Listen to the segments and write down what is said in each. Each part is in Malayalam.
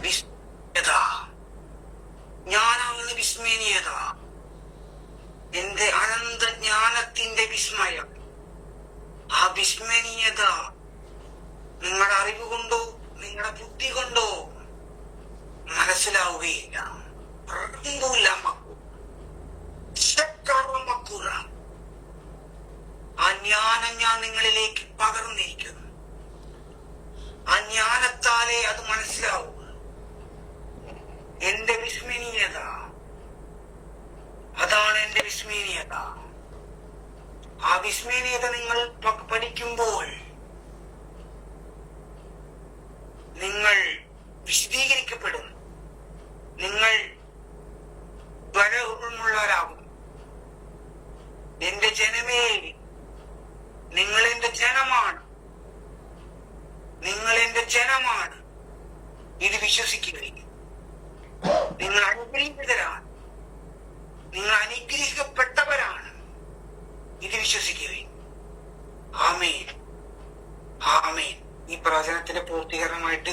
വിസ്മയത. ഞാനാണ് വിസ്മയനീയത. എന്റെ അനന്തജ്ഞാനത്തിന്റെ വിസ്മയം. ആ വിസ്മയനീയത നിങ്ങളുടെ അറിവ് കൊണ്ടോ നിങ്ങളുടെ ബുദ്ധി കൊണ്ടോ മനസ്സിലാവുകയില്ല. ആ ജ്ഞാനം ഞാൻ നിങ്ങളിലേക്ക് പകർന്നിരിക്കുന്നു. ആ ജ്ഞാനത്താലേ അത് മനസ്സിലാവും. എന്റെ വിസ്മയനീയത, അതാണ് എന്റെ വിസ്മയനീയത. ആ വിസ്മയനീയത നിങ്ങൾ പഠിക്കുമ്പോൾ നിങ്ങൾ വിശദീകരിക്കപ്പെടും. നിങ്ങൾ ത്വരമുള്ളവരാകും. എന്റെ ജനമേ, നിങ്ങൾ എന്റെ ജനമാണ്. നിങ്ങൾ എന്റെ ജനമാണ്. ഇത് വിശ്വസിക്കുകയും നിങ്ങൾ അനുഗ്രഹീതരാണ്. നിങ്ങൾ അനുഗ്രഹിക്കപ്പെട്ടവരാണ്. ഇത് വിശ്വസിക്കുകയും. ആമേൻ, ആമേൻ. ഈ പ്രവചനത്തിന്റെ പൂർത്തീകരണമായിട്ട്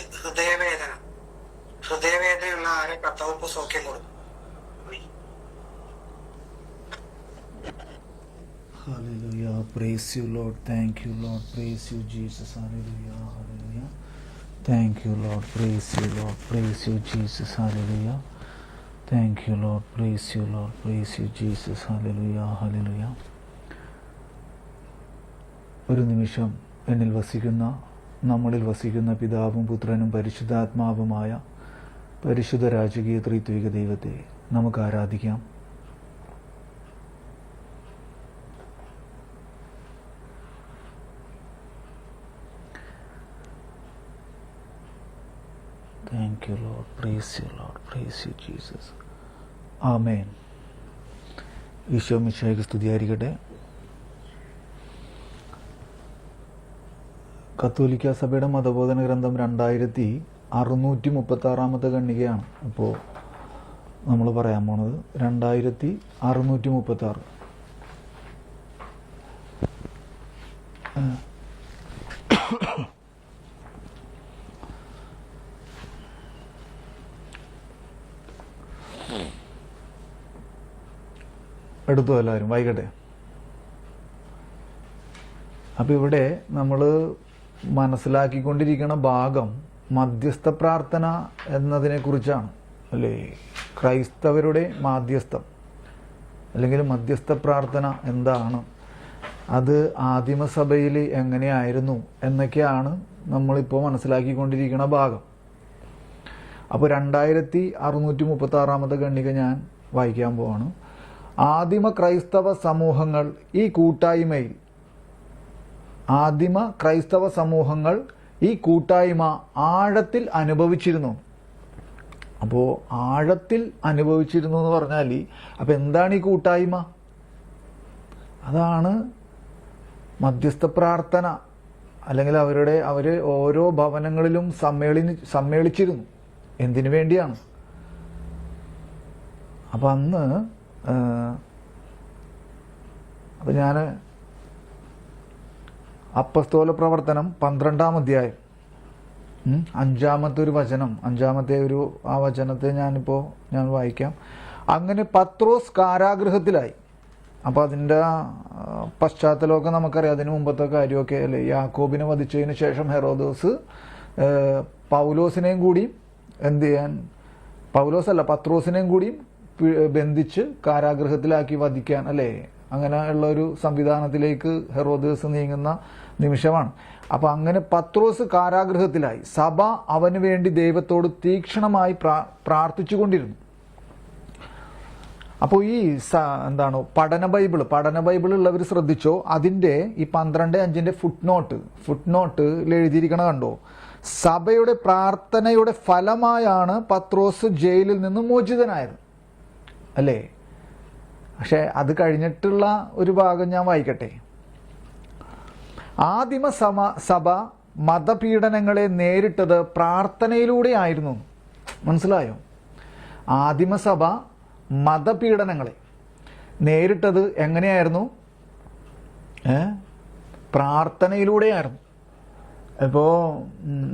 ഹൃദയവേദനയുള്ള ആരെ കർത്താവ് സൗഖ്യം കൊടുക്കും. Hallelujah. Praise you, Lord. Thank you, Lord. Praise you, Jesus. Hallelujah. Hallelujah. Thank you, Lord. Praise you, Lord. Praise you, Jesus. Hallelujah. Thank you, Lord. Praise you, Lord. Praise you, Jesus. Hallelujah. Hallelujah. ഒരു നിമിഷം നമ്മളിൽ വസിക്കുന്ന പിതാവും പുത്രനും പരിശുദ്ധാത്മാവുമായ പരിശുദ്ധ രാജകീയ ത്രിത്വിക ദൈവത്തെ നമുക്ക് ആരാധിക്കാം. Thank you, Lord. Praise you, Lord. Praise you, Jesus. Amen. Isho മിശിഹായ്ക്ക് സ്തുതിയായിരിക്കട്ടെ. കത്തോലിക്ക സഭയുടെ മതബോധന ഗ്രന്ഥം 2636 ഖണ്ഡികയാണ് ഇപ്പോൾ നമ്മൾ പറയാൻ പോണത്. 2636. എടുത്തു എല്ലാവരും വായിക്കട്ടെ. അപ്പം ഇവിടെ നമ്മൾ മനസ്സിലാക്കിക്കൊണ്ടിരിക്കുന്ന ഭാഗം മധ്യസ്ഥ പ്രാർത്ഥന എന്നതിനെ കുറിച്ചാണ്, അല്ലേ? ക്രൈസ്തവരുടെ മാധ്യസ്ഥം അല്ലെങ്കിൽ മധ്യസ്ഥ പ്രാർത്ഥന എന്താണ്, അത് ആദിമസഭയിൽ എങ്ങനെയായിരുന്നു എന്നൊക്കെയാണ് നമ്മളിപ്പോൾ മനസ്സിലാക്കിക്കൊണ്ടിരിക്കുന്ന ഭാഗം. അപ്പോൾ 2636 ഖണ്ഡിക ഞാൻ വായിക്കാൻ പോവാണ്. ആദിമ ക്രൈസ്തവ സമൂഹങ്ങൾ ഈ കൂട്ടായ്മ ആഴത്തിൽ അനുഭവിച്ചിരുന്നു. അപ്പോൾ ആഴത്തിൽ അനുഭവിച്ചിരുന്നു എന്ന് പറഞ്ഞാൽ അപ്പം എന്താണ് ഈ കൂട്ടായ്മ? അതാണ് മധ്യസ്ഥ പ്രാർത്ഥന. അല്ലെങ്കിൽ അവർ ഓരോ ഭവനങ്ങളിലും സമ്മേളിച്ചിരുന്നു. എന്തിനു വേണ്ടിയാണ്? അപ്പം അന്ന് അപ്പം ഞാൻ അപ്പസ്തോല പ്രവർത്തനം 12-ാം അധ്യായം 5-ാമത്തെ ഒരു വചനം, 5-ാമത്തെ ആ വചനത്തെ ഞാൻ വായിക്കാം. അങ്ങനെ പത്രോസ് കാരാഗൃഹത്തിലായി. അപ്പോൾ അതിൻ്റെ പശ്ചാത്തലമൊക്കെ നമുക്കറിയാം. അതിന് മുമ്പത്തെ കാര്യമൊക്കെ അല്ലേ? യാക്കോബിനെ വധിച്ചതിന് ശേഷം ഹെറോദോസ് പൗലോസിനെയും കൂടിയും പത്രോസിനെയും കൂടിയും ബന്ധിച്ച് കാരാഗൃഹത്തിലാക്കി വധിക്കാൻ, അല്ലേ? അങ്ങനെ ഉള്ള ഒരു സംവിധാനത്തിലേക്ക് ഹെറോദോസ് നീങ്ങുന്ന നിമിഷമാണ്. അപ്പം അങ്ങനെ പത്രോസ് കാരാഗൃഹത്തിലായി. സഭ അവന് വേണ്ടി ദൈവത്തോട് തീക്ഷ്ണമായി പ്രാർത്ഥിച്ചുകൊണ്ടിരുന്നു. അപ്പോൾ ഈ പഠന ബൈബിൾ ഉള്ളവർ ശ്രദ്ധിച്ചോ. അതിൻ്റെ ഈ 12:5 ഫുട്നോട്ടിൽ എഴുതിയിരിക്കണ കണ്ടോ? സഭയുടെ പ്രാർത്ഥനയുടെ ഫലമായാണ് പത്രോസ് ജയിലിൽ നിന്ന് മോചിതനായത്, അല്ലേ? പക്ഷെ അത് കഴിഞ്ഞിട്ടുള്ള ഒരു ഭാഗം ഞാൻ വായിക്കട്ടെ. ആദിമ സഭ മതപീഡനങ്ങളെ നേരിട്ടത് പ്രാർത്ഥനയിലൂടെ ആയിരുന്നു. മനസ്സിലായോ? ആദിമസഭ മതപീഡനങ്ങളെ നേരിട്ടത് എങ്ങനെയായിരുന്നു? പ്രാർത്ഥനയിലൂടെയായിരുന്നു. ഇപ്പോൾ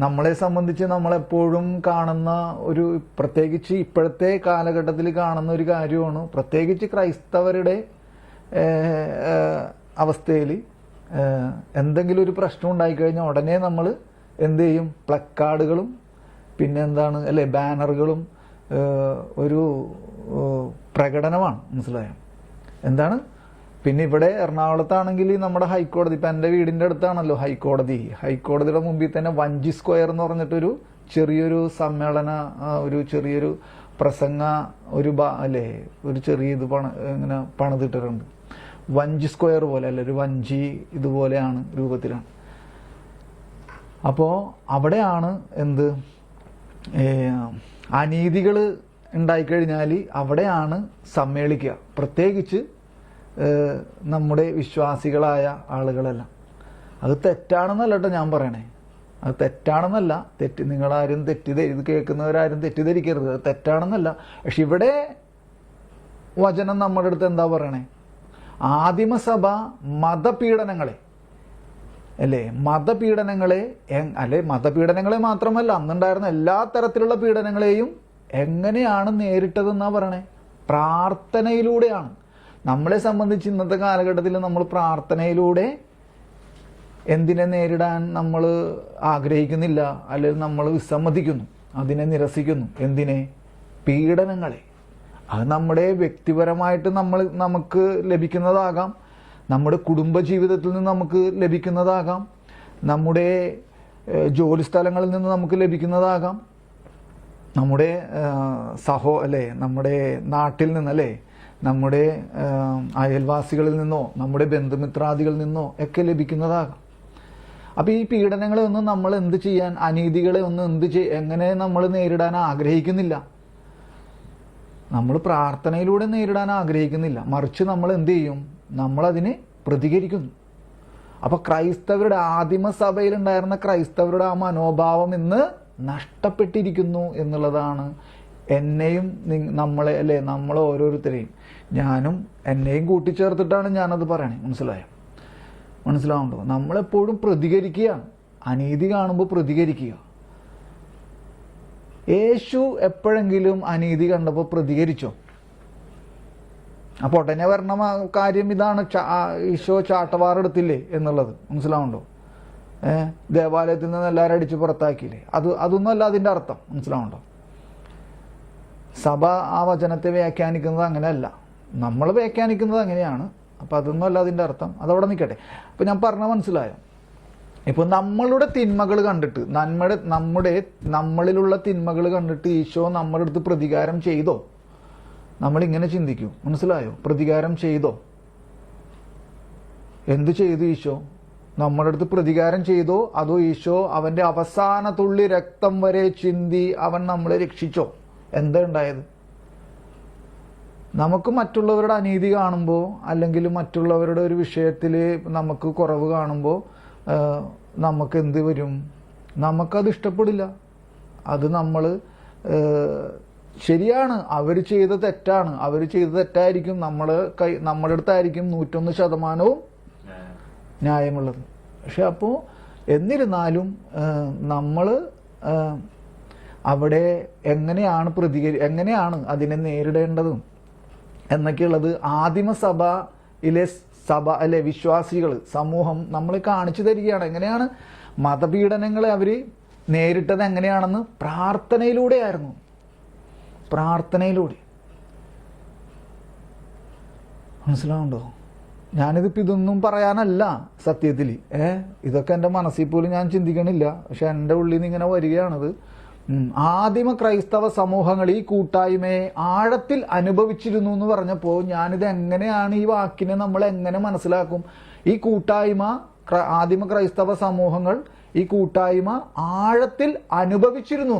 നമ്മളെ സംബന്ധിച്ച് നമ്മളെപ്പോഴും കാണുന്ന ഒരു, പ്രത്യേകിച്ച് ഇപ്പോഴത്തെ കാലഘട്ടത്തിൽ കാണുന്ന ഒരു കാര്യമാണ്, പ്രത്യേകിച്ച് ക്രൈസ്തവരുടെ അവസ്ഥയിൽ എന്തെങ്കിലും ഒരു പ്രശ്നം ഉണ്ടായിക്കഴിഞ്ഞാൽ ഉടനെ നമ്മൾ എന്ത് ചെയ്യും? പ്ലക്കാർഡുകളും പിന്നെ എന്താണ് അല്ലേ, ബാനറുകളും ഒരു പ്രകടനമാണ്. മനസ്സിലായോ? എന്താണ്? പിന്നെ ഇവിടെ എറണാകുളത്താണെങ്കിൽ നമ്മുടെ ഹൈക്കോടതി, ഇപ്പം എൻ്റെ വീടിൻ്റെ അടുത്താണല്ലോ ഹൈക്കോടതിയുടെ മുമ്പിൽ തന്നെ വഞ്ചി സ്ക്വയർ എന്ന് പറഞ്ഞിട്ടൊരു ചെറിയൊരു സമ്മേളന, ഒരു ചെറിയൊരു പ്രസംഗ അല്ലേ, ഒരു ചെറിയ ഇത് ഇങ്ങനെ പണിതിട്ടിട്ടുണ്ട്. വഞ്ചി സ്ക്വയർ പോലെ അല്ല, ഒരു വഞ്ചി ഇതുപോലെയാണ് രൂപത്തിലാണ്. അപ്പോൾ അവിടെയാണ് എന്ത് അനീതികൾ ഉണ്ടായിക്കഴിഞ്ഞാൽ അവിടെയാണ് സമ്മേളിക്കുക, പ്രത്യേകിച്ച് നമ്മുടെ വിശ്വാസികളായ ആളുകളെല്ലാം. അത് തെറ്റാണെന്നല്ല കേട്ടോ ഞാൻ പറയണേ, അത് തെറ്റാണെന്നല്ല, നിങ്ങളാരും ഇത് കേൾക്കുന്നവരാരും തെറ്റിദ്ധരിക്കരുത്, അത് തെറ്റാണെന്നല്ല. പക്ഷെ ഇവിടെ വചനം നമ്മുടെ അടുത്ത് എന്താ പറയണേ? ആദിമസഭ മതപീഡനങ്ങളെ അല്ലേ, മതപീഡനങ്ങളെ മാത്രമല്ല, അന്നുണ്ടായിരുന്ന എല്ലാ തരത്തിലുള്ള പീഡനങ്ങളെയും എങ്ങനെയാണ് നേരിട്ടതെന്നാ പറയണേ? പ്രാർത്ഥനയിലൂടെയാണ്. നമ്മളെ സംബന്ധിച്ച് ഇന്നത്തെ കാലഘട്ടത്തിൽ നമ്മൾ പ്രാർത്ഥനയിലൂടെ എന്തിനെ നേരിടാൻ നമ്മൾ ആഗ്രഹിക്കുന്നില്ല, അല്ലെങ്കിൽ നമ്മൾ വിസമ്മതിക്കുന്നു, അതിനെ നിരസിക്കുന്നു. എന്തിനെ? പീഡനങ്ങളെ. അത് നമ്മുടെ വ്യക്തിപരമായിട്ട് നമുക്ക് ലഭിക്കുന്നതാകാം, നമ്മുടെ കുടുംബജീവിതത്തിൽ നിന്ന് നമുക്ക് ലഭിക്കുന്നതാകാം, നമ്മുടെ ജോലിസ്ഥലങ്ങളിൽ നിന്ന് നമുക്ക് ലഭിക്കുന്നതാകാം, നമ്മുടെ നമ്മുടെ നാട്ടിൽ നിന്നല്ലേ, നമ്മുടെ അയൽവാസികളിൽ നിന്നോ നമ്മുടെ ബന്ധുമിത്രാദികളിൽ നിന്നോ ഒക്കെ ലഭിക്കുന്നതാകാം. അപ്പോൾ ഈ പീഡനങ്ങളെ ഒന്നും നമ്മൾ എന്ത് ചെയ്യാൻ, അനീതികളെ ഒന്നും എങ്ങനെ നമ്മൾ നേരിടാൻ ആഗ്രഹിക്കുന്നില്ല. നമ്മൾ പ്രാർത്ഥനയിലൂടെ നേരിടാൻ ആഗ്രഹിക്കുന്നില്ല, മറിച്ച് നമ്മൾ എന്ത് ചെയ്യും? നമ്മളതിനെ പ്രതികരിക്കുന്നു. അപ്പോൾ ക്രൈസ്തവരുടെ ആദിമസഭയിലുണ്ടായിരുന്ന ക്രൈസ്തവരുടെ ആ മനോഭാവം ഇന്ന് നഷ്ടപ്പെട്ടിരിക്കുന്നു എന്നുള്ളതാണ് എന്നെയും നമ്മളെ അല്ലേ, നമ്മൾ ഓരോരുത്തരെയും, ഞാനും എന്നെയും കൂട്ടിച്ചേർത്തിട്ടാണ് ഞാനത് പറയണേ. മനസ്സിലാവുണ്ടോ? നമ്മളെപ്പോഴും പ്രതികരിക്കുകയാണ്, അനീതി കാണുമ്പോൾ പ്രതികരിക്കുക. യേശു എപ്പോഴെങ്കിലും അനീതി കണ്ടപ്പോൾ പ്രതികരിച്ചോ? അപ്പോൾ ഉടനെ വരണ കാര്യം ഇതാണ്, ഈശോ ചാട്ടവാറെടുത്തില്ലേ എന്നുള്ളത്. മനസ്സിലാവുണ്ടോ? ദേവാലയത്തിൽ നിന്ന് എല്ലാവരും അടിച്ച് പുറത്താക്കിയില്ലേ? അതൊന്നും അല്ല അതിൻ്റെ അർത്ഥം. മനസ്സിലാവുണ്ടോ? സഭ ആ വചനത്തെ വ്യാഖ്യാനിക്കുന്നത് അങ്ങനെയല്ല, നമ്മൾ വ്യാഖ്യാനിക്കുന്നത് അങ്ങനെയാണ്. അപ്പം അതൊന്നും അല്ല അതിൻ്റെ അർത്ഥം. അതവിടെ നിൽക്കട്ടെ. അപ്പം ഞാൻ പറഞ്ഞ മനസ്സിലായോ? ഇപ്പോൾ നമ്മളുടെ തിന്മകൾ കണ്ടിട്ട്, നമ്മളിലുള്ള തിന്മകൾ കണ്ടിട്ട് ഈശോ നമ്മുടെ അടുത്ത് പ്രതികാരം ചെയ്തോ? നമ്മളിങ്ങനെ ചിന്തിക്കൂ. മനസ്സിലായോ? പ്രതികാരം ചെയ്തോ? എന്തു ചെയ്തു ഈശോ? നമ്മുടെ അടുത്ത് പ്രതികാരം ചെയ്തോ? അതോ ഈശോ അവൻ്റെ അവസാന തുള്ളി രക്തം വരെ ചിന്തി അവൻ നമ്മളെ രക്ഷിച്ചോ? എന്താ ഉണ്ടായത്? നമുക്ക് മറ്റുള്ളവരുടെ അനീതി കാണുമ്പോൾ, അല്ലെങ്കിൽ മറ്റുള്ളവരുടെ ഒരു വിഷയത്തിൽ നമുക്ക് കുറവ് കാണുമ്പോൾ നമുക്ക് എന്ത് വരും? നമുക്കത് ഇഷ്ടപ്പെടില്ല. അത് നമ്മൾ ശരിയാണ്, അവർ ചെയ്ത തെറ്റാണ്, തെറ്റായിരിക്കും, നമ്മുടെ അടുത്തായിരിക്കും 101% ന്യായമുള്ളത്. പക്ഷെ അപ്പോൾ എന്നിരുന്നാലും നമ്മൾ അവിടെ എങ്ങനെയാണ് അതിനെ നേരിടേണ്ടതും എന്നൊക്കെയുള്ളത് ആദിമസഭയിലെ അല്ലെ വിശ്വാസികൾ, സമൂഹം നമ്മളെ കാണിച്ചു തരികയാണ്. എങ്ങനെയാണ് മതപീഡനങ്ങളെ അവർ നേരിട്ടത് എങ്ങനെയാണെന്ന്? പ്രാർത്ഥനയിലൂടെയായിരുന്നു. മനസ്സിലാവുണ്ടോ? ഞാനിതിപ്പോൾ ഇതൊന്നും പറയാനല്ല സത്യത്തിൽ, ഇതൊക്കെ എൻ്റെ മനസ്സിൽ പോലും ഞാൻ ചിന്തിക്കണില്ല. പക്ഷെ എൻ്റെ ഉള്ളിൽ നിന്ന് ഇങ്ങനെ വരികയാണത്. ആദിമ ക്രൈസ്തവ സമൂഹങ്ങൾ ഈ കൂട്ടായ്മയെ ആഴത്തിൽ അനുഭവിച്ചിരുന്നു എന്ന് പറഞ്ഞപ്പോൾ ഞാനിത് എങ്ങനെയാണ്, ഈ വാക്കിനെ നമ്മൾ എങ്ങനെ മനസ്സിലാക്കും? ഈ കൂട്ടായ്മ, ആദിമ ക്രൈസ്തവ സമൂഹങ്ങൾ ഈ കൂട്ടായ്മ ആഴത്തിൽ അനുഭവിച്ചിരുന്നു.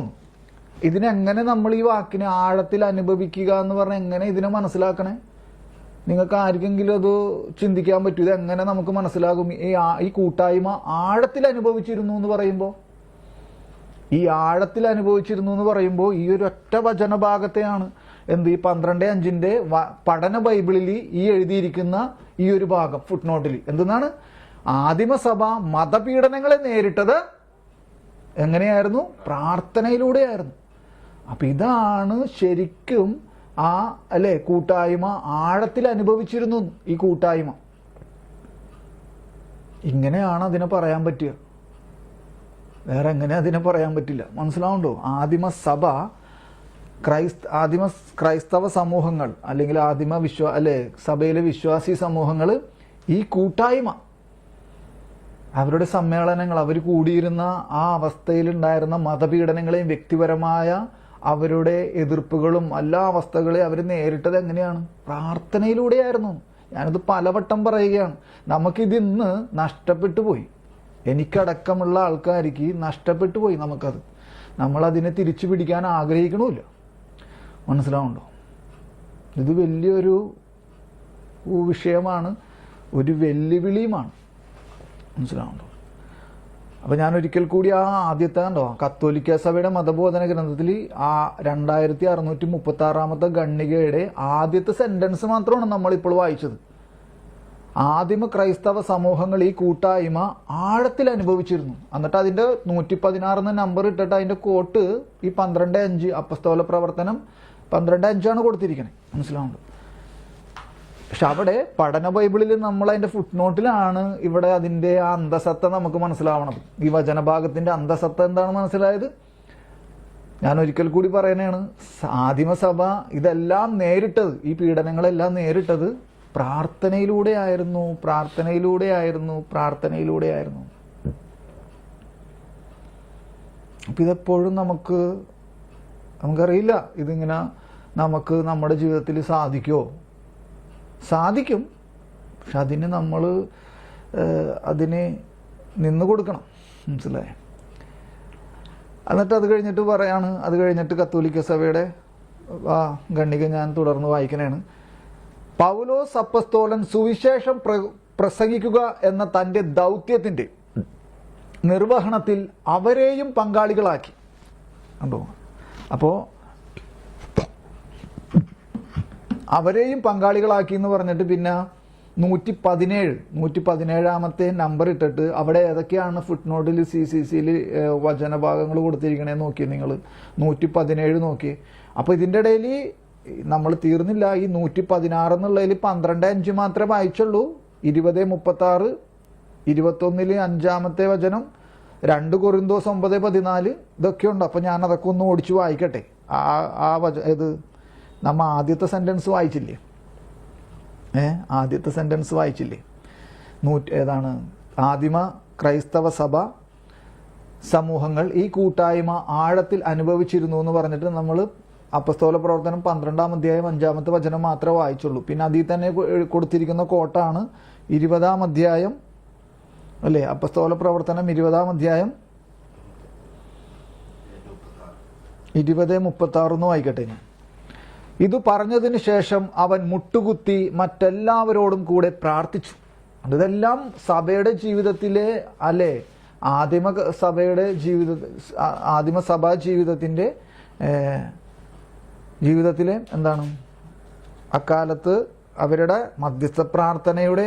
ഇതിനെങ്ങനെ നമ്മൾ ഈ വാക്കിനെ ആഴത്തിൽ അനുഭവിക്കുക എന്ന് പറഞ്ഞാൽ എങ്ങനെ ഇതിനെ മനസ്സിലാക്കണേ? നിങ്ങൾക്ക് ആർക്കെങ്കിലും അത് ചിന്തിക്കാൻ പറ്റൂ? ഇതെങ്ങനെ നമുക്ക് മനസ്സിലാകും? ഈ കൂട്ടായ്മ ആഴത്തിൽ അനുഭവിച്ചിരുന്നു എന്ന് പറയുമ്പോൾ, ഈ ഒരു ഒറ്റ വചനഭാഗത്തെയാണ് ഈ 12:5 പഠന ബൈബിളിൽ ഈ എഴുതിയിരിക്കുന്ന ഈ ഒരു ഭാഗം ഫുട്നോട്ടിൽ എന്തെന്നാണ്? ആദിമസഭ മതപീഡനങ്ങളെ നേരിട്ടത് എങ്ങനെയായിരുന്നു? പ്രാർത്ഥനയിലൂടെയായിരുന്നു. അപ്പൊ ഇതാണ് ശരിക്കും ആ അല്ലെ കൂട്ടായ്മ ആഴത്തിൽ അനുഭവിച്ചിരുന്നു. ഈ കൂട്ടായ്മ ഇങ്ങനെയാണ് അതിനെ പറയാൻ പറ്റുക, വേറെ എങ്ങനെ അതിനെ പറയാൻ പറ്റില്ല. മനസ്സിലാവുണ്ടോ? ആദിമ ക്രൈസ്തവ സമൂഹങ്ങൾ അല്ലെങ്കിൽ സഭയിലെ വിശ്വാസി സമൂഹങ്ങൾ ഈ കൂട്ടായ്മ, അവരുടെ സമ്മേളനങ്ങൾ, അവർ കൂടിയിരുന്ന ആ അവസ്ഥയിലുണ്ടായിരുന്ന മതപീഡനങ്ങളെയും വ്യക്തിപരമായ അവരുടെ എതിർപ്പുകളും എല്ലാ അവസ്ഥകളെയും അവർ നേരിട്ടത് എങ്ങനെയാണ്? പ്രാർത്ഥനയിലൂടെയായിരുന്നു. ഞാനിത് പലവട്ടം പറയുകയാണ്. നമുക്കിത് ഇന്ന് നഷ്ടപ്പെട്ടു പോയി. എനിക്കടക്കമുള്ള ആൾക്കാർക്ക് നഷ്ടപ്പെട്ടു പോയി. നമ്മളതിനെ തിരിച്ചു പിടിക്കാൻ ആഗ്രഹിക്കണമില്ല. മനസ്സിലാവുണ്ടോ? ഇത് വലിയൊരു വിഷയമാണ്, ഒരു വെല്ലുവിളിയുമാണ്. മനസ്സിലാവുണ്ടോ? അപ്പൊ ഞാൻ ഒരിക്കൽ കൂടി ആ ആദ്യത്തെ കത്തോലിക്ക സഭയുടെ മതബോധന ഗ്രന്ഥത്തിൽ ആ 2636 ഖണ്ഡികയുടെ ആദ്യത്തെ സെന്റൻസ് മാത്രമാണ് നമ്മളിപ്പോൾ വായിച്ചത്. ആദിമ ക്രൈസ്തവ സമൂഹങ്ങൾ ഈ കൂട്ടായ്മ ആഴത്തിൽ അനുഭവിച്ചിരുന്നു. എന്നിട്ട് അതിന്റെ 116 നമ്പർ ഇട്ടിട്ട് അതിന്റെ കോട്ട് ഈ 12:5 അപ്പസ്തോല പ്രവർത്തനം 12:5 കൊടുത്തിരിക്കണേ. മനസ്സിലാവുന്നുണ്ടോ? പക്ഷെ അവിടെ പഠന ബൈബിളിൽ നമ്മൾ അതിന്റെ ഫുട് നോട്ടിലാണ് ഇവിടെ അതിന്റെ ആ അന്തസത്ത നമുക്ക് മനസ്സിലാവണം. ഈ വചനഭാഗത്തിന്റെ അന്തസത്ത എന്താണ് മനസ്സിലായത്? ഞാൻ ഒരിക്കൽ കൂടി പറയണേണ്, ആദിമസഭ ഇതെല്ലാം നേരിട്ടത്, ഈ പീഡനങ്ങളെല്ലാം നേരിട്ടത് പ്രാർത്ഥനയിലൂടെയായിരുന്നു. അപ്പൊ ഇതെപ്പോഴും നമുക്കറിയില്ല ഇതിങ്ങനെ നമുക്ക് നമ്മുടെ ജീവിതത്തിൽ സാധിക്കും. പക്ഷെ അതിന് നമ്മൾ അതിന് നിന്ന് കൊടുക്കണം. മനസ്സിലായേ? എന്നിട്ട് അത് കഴിഞ്ഞിട്ട് കത്തോലിക്ക സഭയുടെ ഖണ്ഡിക ഞാൻ തുടർന്ന് വായിക്കണേണ്. പൗലോസ് അപ്പസ്തോലൻ സുവിശേഷം പ്രസംഗിക്കുക എന്ന തന്റെ ദൗത്യത്തിന്റെ നിർവഹണത്തിൽ അവരെയും പങ്കാളികളാക്കി. അപ്പോ അവരെയും പങ്കാളികളാക്കി എന്ന് പറഞ്ഞിട്ട് പിന്നെ 117 നമ്പർ ഇട്ടിട്ട് അവിടെ ഏതൊക്കെയാണ് ഫുട് നോട്ടിൽ CCCയിൽ വചനഭാഗങ്ങൾ കൊടുത്തിരിക്കണേന്ന് നോക്കിയേ നിങ്ങൾ. 117 നോക്കിയേ. അപ്പൊ ഇതിന്റെ ഇടയിൽ നമ്മൾ തീർന്നില്ല. ഈ 116 എന്നുള്ളതിൽ 12:5 മാത്രമേ വായിച്ചുള്ളൂ. 20:36, 21 5 വചനം, 2 കൊരിന്തോസ് 9:14 ഇതൊക്കെ ഉണ്ട്. അപ്പൊ ഞാൻ അതൊക്കെ ഒന്ന് ഓടിച്ചു വായിക്കട്ടെ. ഇത് നമ്മ ആദ്യത്തെ സെന്റൻസ് വായിച്ചില്ലേ? ഏതാണ്? ആദിമ ക്രൈസ്തവ സഭ സമൂഹങ്ങൾ ഈ കൂട്ടായ്മ ആഴത്തിൽ അനുഭവിച്ചിരുന്നു എന്ന് പറഞ്ഞിട്ട് നമ്മൾ അപ്പസ്തോല പ്രവർത്തനം 12-ാം അധ്യായം 5-ാമത്തെ വചനം മാത്രമേ വായിച്ചുള്ളൂ. പിന്നെ അതിൽ തന്നെ കൊടുത്തിരിക്കുന്ന കോട്ടാണ് 20-ാം അധ്യായം അല്ലേ? അപ്പസ്തോല പ്രവർത്തനം 20-ാം അധ്യായം 20:36 വായിക്കട്ടെ. ഇത് പറഞ്ഞതിന് ശേഷം അവൻ മുട്ടുകുത്തി മറ്റെല്ലാവരോടും കൂടെ പ്രാർത്ഥിച്ചു. ഇതെല്ലാം സഭയുടെ ജീവിതത്തിലെ ആദിമസഭാ ജീവിതത്തിലെ എന്താണ് അക്കാലത്ത് അവരുടെ മധ്യസ്ഥ പ്രാർത്ഥനയുടെ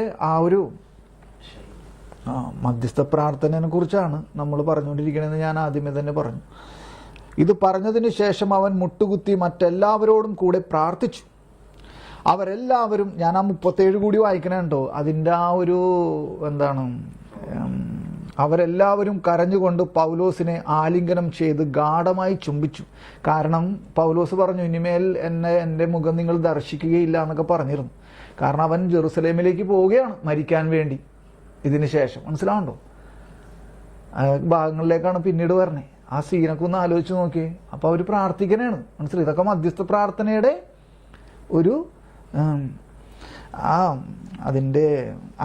മധ്യസ്ഥ പ്രാർത്ഥനയെ കുറിച്ചാണ് നമ്മൾ പറഞ്ഞുകൊണ്ടിരിക്കണമെന്ന് ഞാൻ ആദ്യമേ തന്നെ പറഞ്ഞു. ഇത് പറഞ്ഞതിന് ശേഷം അവൻ മുട്ടുകുത്തി മറ്റെല്ലാവരോടും കൂടെ പ്രാർത്ഥിച്ചു. അവരെല്ലാവരും, ഞാൻ ആ 37 കൂടി വായിക്കണുണ്ടോ, അതിൻ്റെ അവരെല്ലാവരും കരഞ്ഞുകൊണ്ട് പൗലോസിനെ ആലിംഗനം ചെയ്ത് ഗാഢമായി ചുംബിച്ചു. കാരണം പൗലോസ് പറഞ്ഞു, ഇനിമേൽ എൻ്റെ മുഖം നിങ്ങൾ ദർശിക്കുകയില്ല എന്നൊക്കെ പറഞ്ഞിരുന്നു. കാരണം അവൻ ജെറുസലേമിലേക്ക് പോവുകയാണ് മരിക്കാൻ വേണ്ടി ഇതിന് ശേഷം. മനസ്സിലാവുണ്ടോ? ഭാഗങ്ങളിലേക്കാണ് പിന്നീട് വരണേ. ആ സീനൊക്കെ ഒന്ന് ആലോചിച്ച് നോക്കിയേ. അപ്പൊ അവർ പ്രാർത്ഥിക്കണേണ്. മനസ്സിലായി? ഇതൊക്കെ മധ്യസ്ഥ പ്രാർത്ഥനയുടെ അതിന്റെ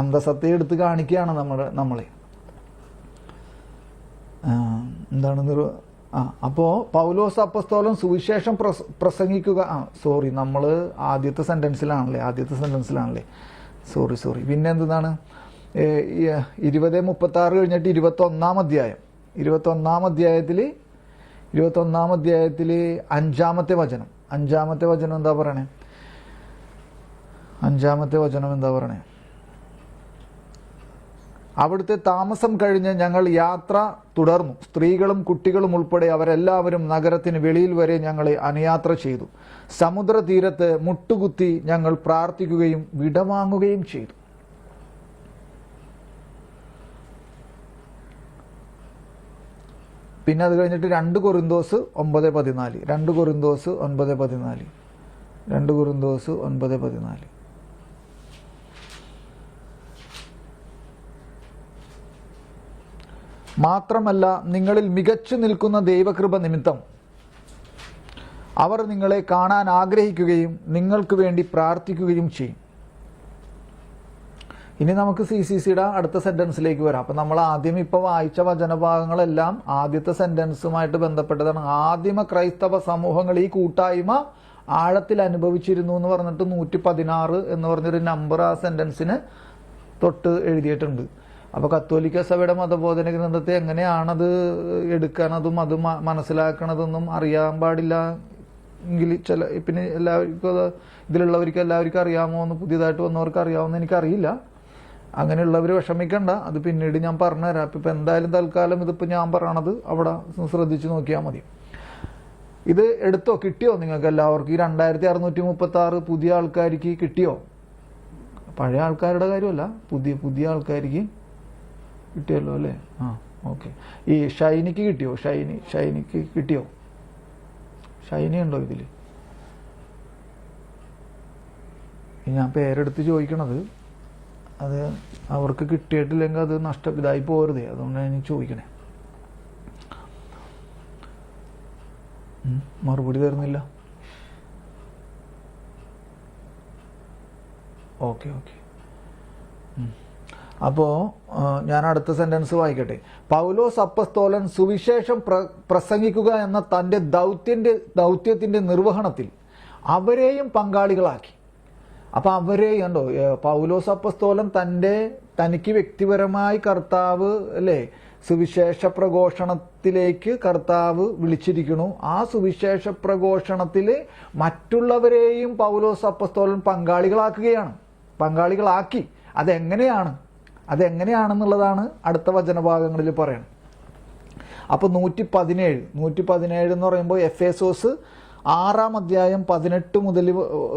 അന്തസത്തെ എടുത്ത് കാണിക്കുകയാണ് നമ്മളെ. അപ്പോ പൗലോസ് അപ്പസ്തോലൻ സുവിശേഷം പ്രസംഗിക്കുക. നമ്മൾ ആദ്യത്തെ സെന്റൻസിലാണല്ലേ. സോറി. പിന്നെ എന്താണ് 20:36 കഴിഞ്ഞിട്ട് 21-ാം അധ്യായം 21-ാം അധ്യായത്തില് 5-ാമത്തെ വചനം എന്താ പറയണേ? 5-ാമത്തെ വചനം എന്താ പറയണേ? അവിടുത്തെ താമസം കഴിഞ്ഞ് ഞങ്ങൾ യാത്ര തുടർന്നു. സ്ത്രീകളും കുട്ടികളും ഉൾപ്പെടെ അവരെല്ലാവരും നഗരത്തിന് വെളിയിൽ വരെ ഞങ്ങളെ അനുയാത്ര ചെയ്തു. സമുദ്രതീരത്ത് മുട്ടുകുത്തി ഞങ്ങൾ പ്രാർത്ഥിക്കുകയും വിടവാങ്ങുകയും ചെയ്തു. പിന്നെ അത് കഴിഞ്ഞിട്ട് 2 കൊറിന്തോസ് 9:14 2 കൊറിന്തോസ് 9:14 2 കൊറിന്തോസ് 9:14 മാത്രമല്ല നിങ്ങളിൽ മികച്ചു നിൽക്കുന്ന ദൈവകൃപ നിമിത്തം അവർ നിങ്ങളെ കാണാൻ ആഗ്രഹിക്കുകയും നിങ്ങൾക്ക് വേണ്ടി പ്രാർത്ഥിക്കുകയും ചെയ്യും. ഇനി നമുക്ക് CCCയുടെ അടുത്ത സെന്റൻസിലേക്ക് വരാം. അപ്പം നമ്മൾ ആദ്യം ഇപ്പോൾ വായിച്ച വചനഭാഗങ്ങളെല്ലാം ആദ്യത്തെ സെന്റൻസുമായിട്ട് ബന്ധപ്പെട്ടതാണ്. ആദിമ ക്രൈസ്തവ സമൂഹങ്ങൾ ഈ കൂട്ടായ്മ ആഴത്തിൽ അനുഭവിച്ചിരുന്നു എന്ന് പറഞ്ഞിട്ട് 116 എന്ന് പറഞ്ഞൊരു നമ്പർ ആ സെന്റൻസിന് തൊട്ട് എഴുതിയിട്ടുണ്ട്. അപ്പോൾ കത്തോലിക്ക സഭയുടെ മതബോധന ഗ്രന്ഥത്തെ എങ്ങനെയാണത് എടുക്കാനതും അത് മനസ്സിലാക്കണതെന്നും അറിയാൻ പാടില്ല എങ്കിൽ പിന്നെ എല്ലാവർക്കും ഇതിലുള്ളവർക്ക് എല്ലാവർക്കും അറിയാമോ എന്ന് പുതിയതായിട്ട് വന്നവർക്ക് അറിയാമെന്ന് എനിക്കറിയില്ല. അങ്ങനെയുള്ളവർ വിഷമിക്കണ്ട, അത് പിന്നീട് ഞാൻ പറഞ്ഞുതരാം. ഇപ്പം എന്തായാലും തൽക്കാലം ഇതിപ്പോൾ ഞാൻ പറയണത് അവിടെ ശ്രദ്ധിച്ച് നോക്കിയാൽ മതി. ഇത് എടുത്തോ, കിട്ടിയോ നിങ്ങൾക്ക് എല്ലാവർക്കും? ഈ 2636 പുതിയ ആൾക്കാർക്ക് കിട്ടിയോ? പഴയ ആൾക്കാരുടെ കാര്യമല്ല, പുതിയ ആൾക്കാർക്ക് കിട്ടിയല്ലോ അല്ലേ? ആ, ഓക്കെ. ഈ ഷൈനിക്ക് കിട്ടിയോ? ഷൈനിക്ക് കിട്ടിയോ? ഷൈനി ഉണ്ടോ ഇതിൽ? ഞാൻ പേരെടുത്ത് ചോദിക്കണത് അത് അവർക്ക് കിട്ടിയിട്ടില്ലെങ്കിൽ അത് ഇതായി പോരുതേ, അതുകൊണ്ടാണ് ഞാൻ ചോദിക്കണേ. മറുപടി തരുന്നില്ല. ഓക്കെ. അപ്പോൾ ഞാൻ അടുത്ത സെന്റൻസ് വായിക്കട്ടെ. പൗലോസ് അപ്പസ്തോലൻ സുവിശേഷം പ്രസംഗിക്കുക എന്ന തൻ്റെ ദൗത്യത്തിന്റെ നിർവഹണത്തിൽ അവരെയും പങ്കാളികളാക്കി. അപ്പം അവരെയും കണ്ടോ, പൗലോസ് അപ്പസ്തോലൻ തനിക്ക് വ്യക്തിപരമായി കർത്താവ് അല്ലേ സുവിശേഷ പ്രഘോഷണത്തിലേക്ക് കർത്താവ് വിളിച്ചിരിക്കുന്നു. ആ സുവിശേഷ പ്രഘോഷണത്തിൽ മറ്റുള്ളവരെയും പൗലോസ് അപ്പസ്തോലൻ പങ്കാളികളാക്കി. അതെങ്ങനെയാണെന്നുള്ളതാണ് അടുത്ത വചനഭാഗങ്ങളിൽ പറയണം. അപ്പോൾ 117 എന്ന് പറയുമ്പോൾ എഫേസോസ് 6-ാം അധ്യായം 18 മുതൽ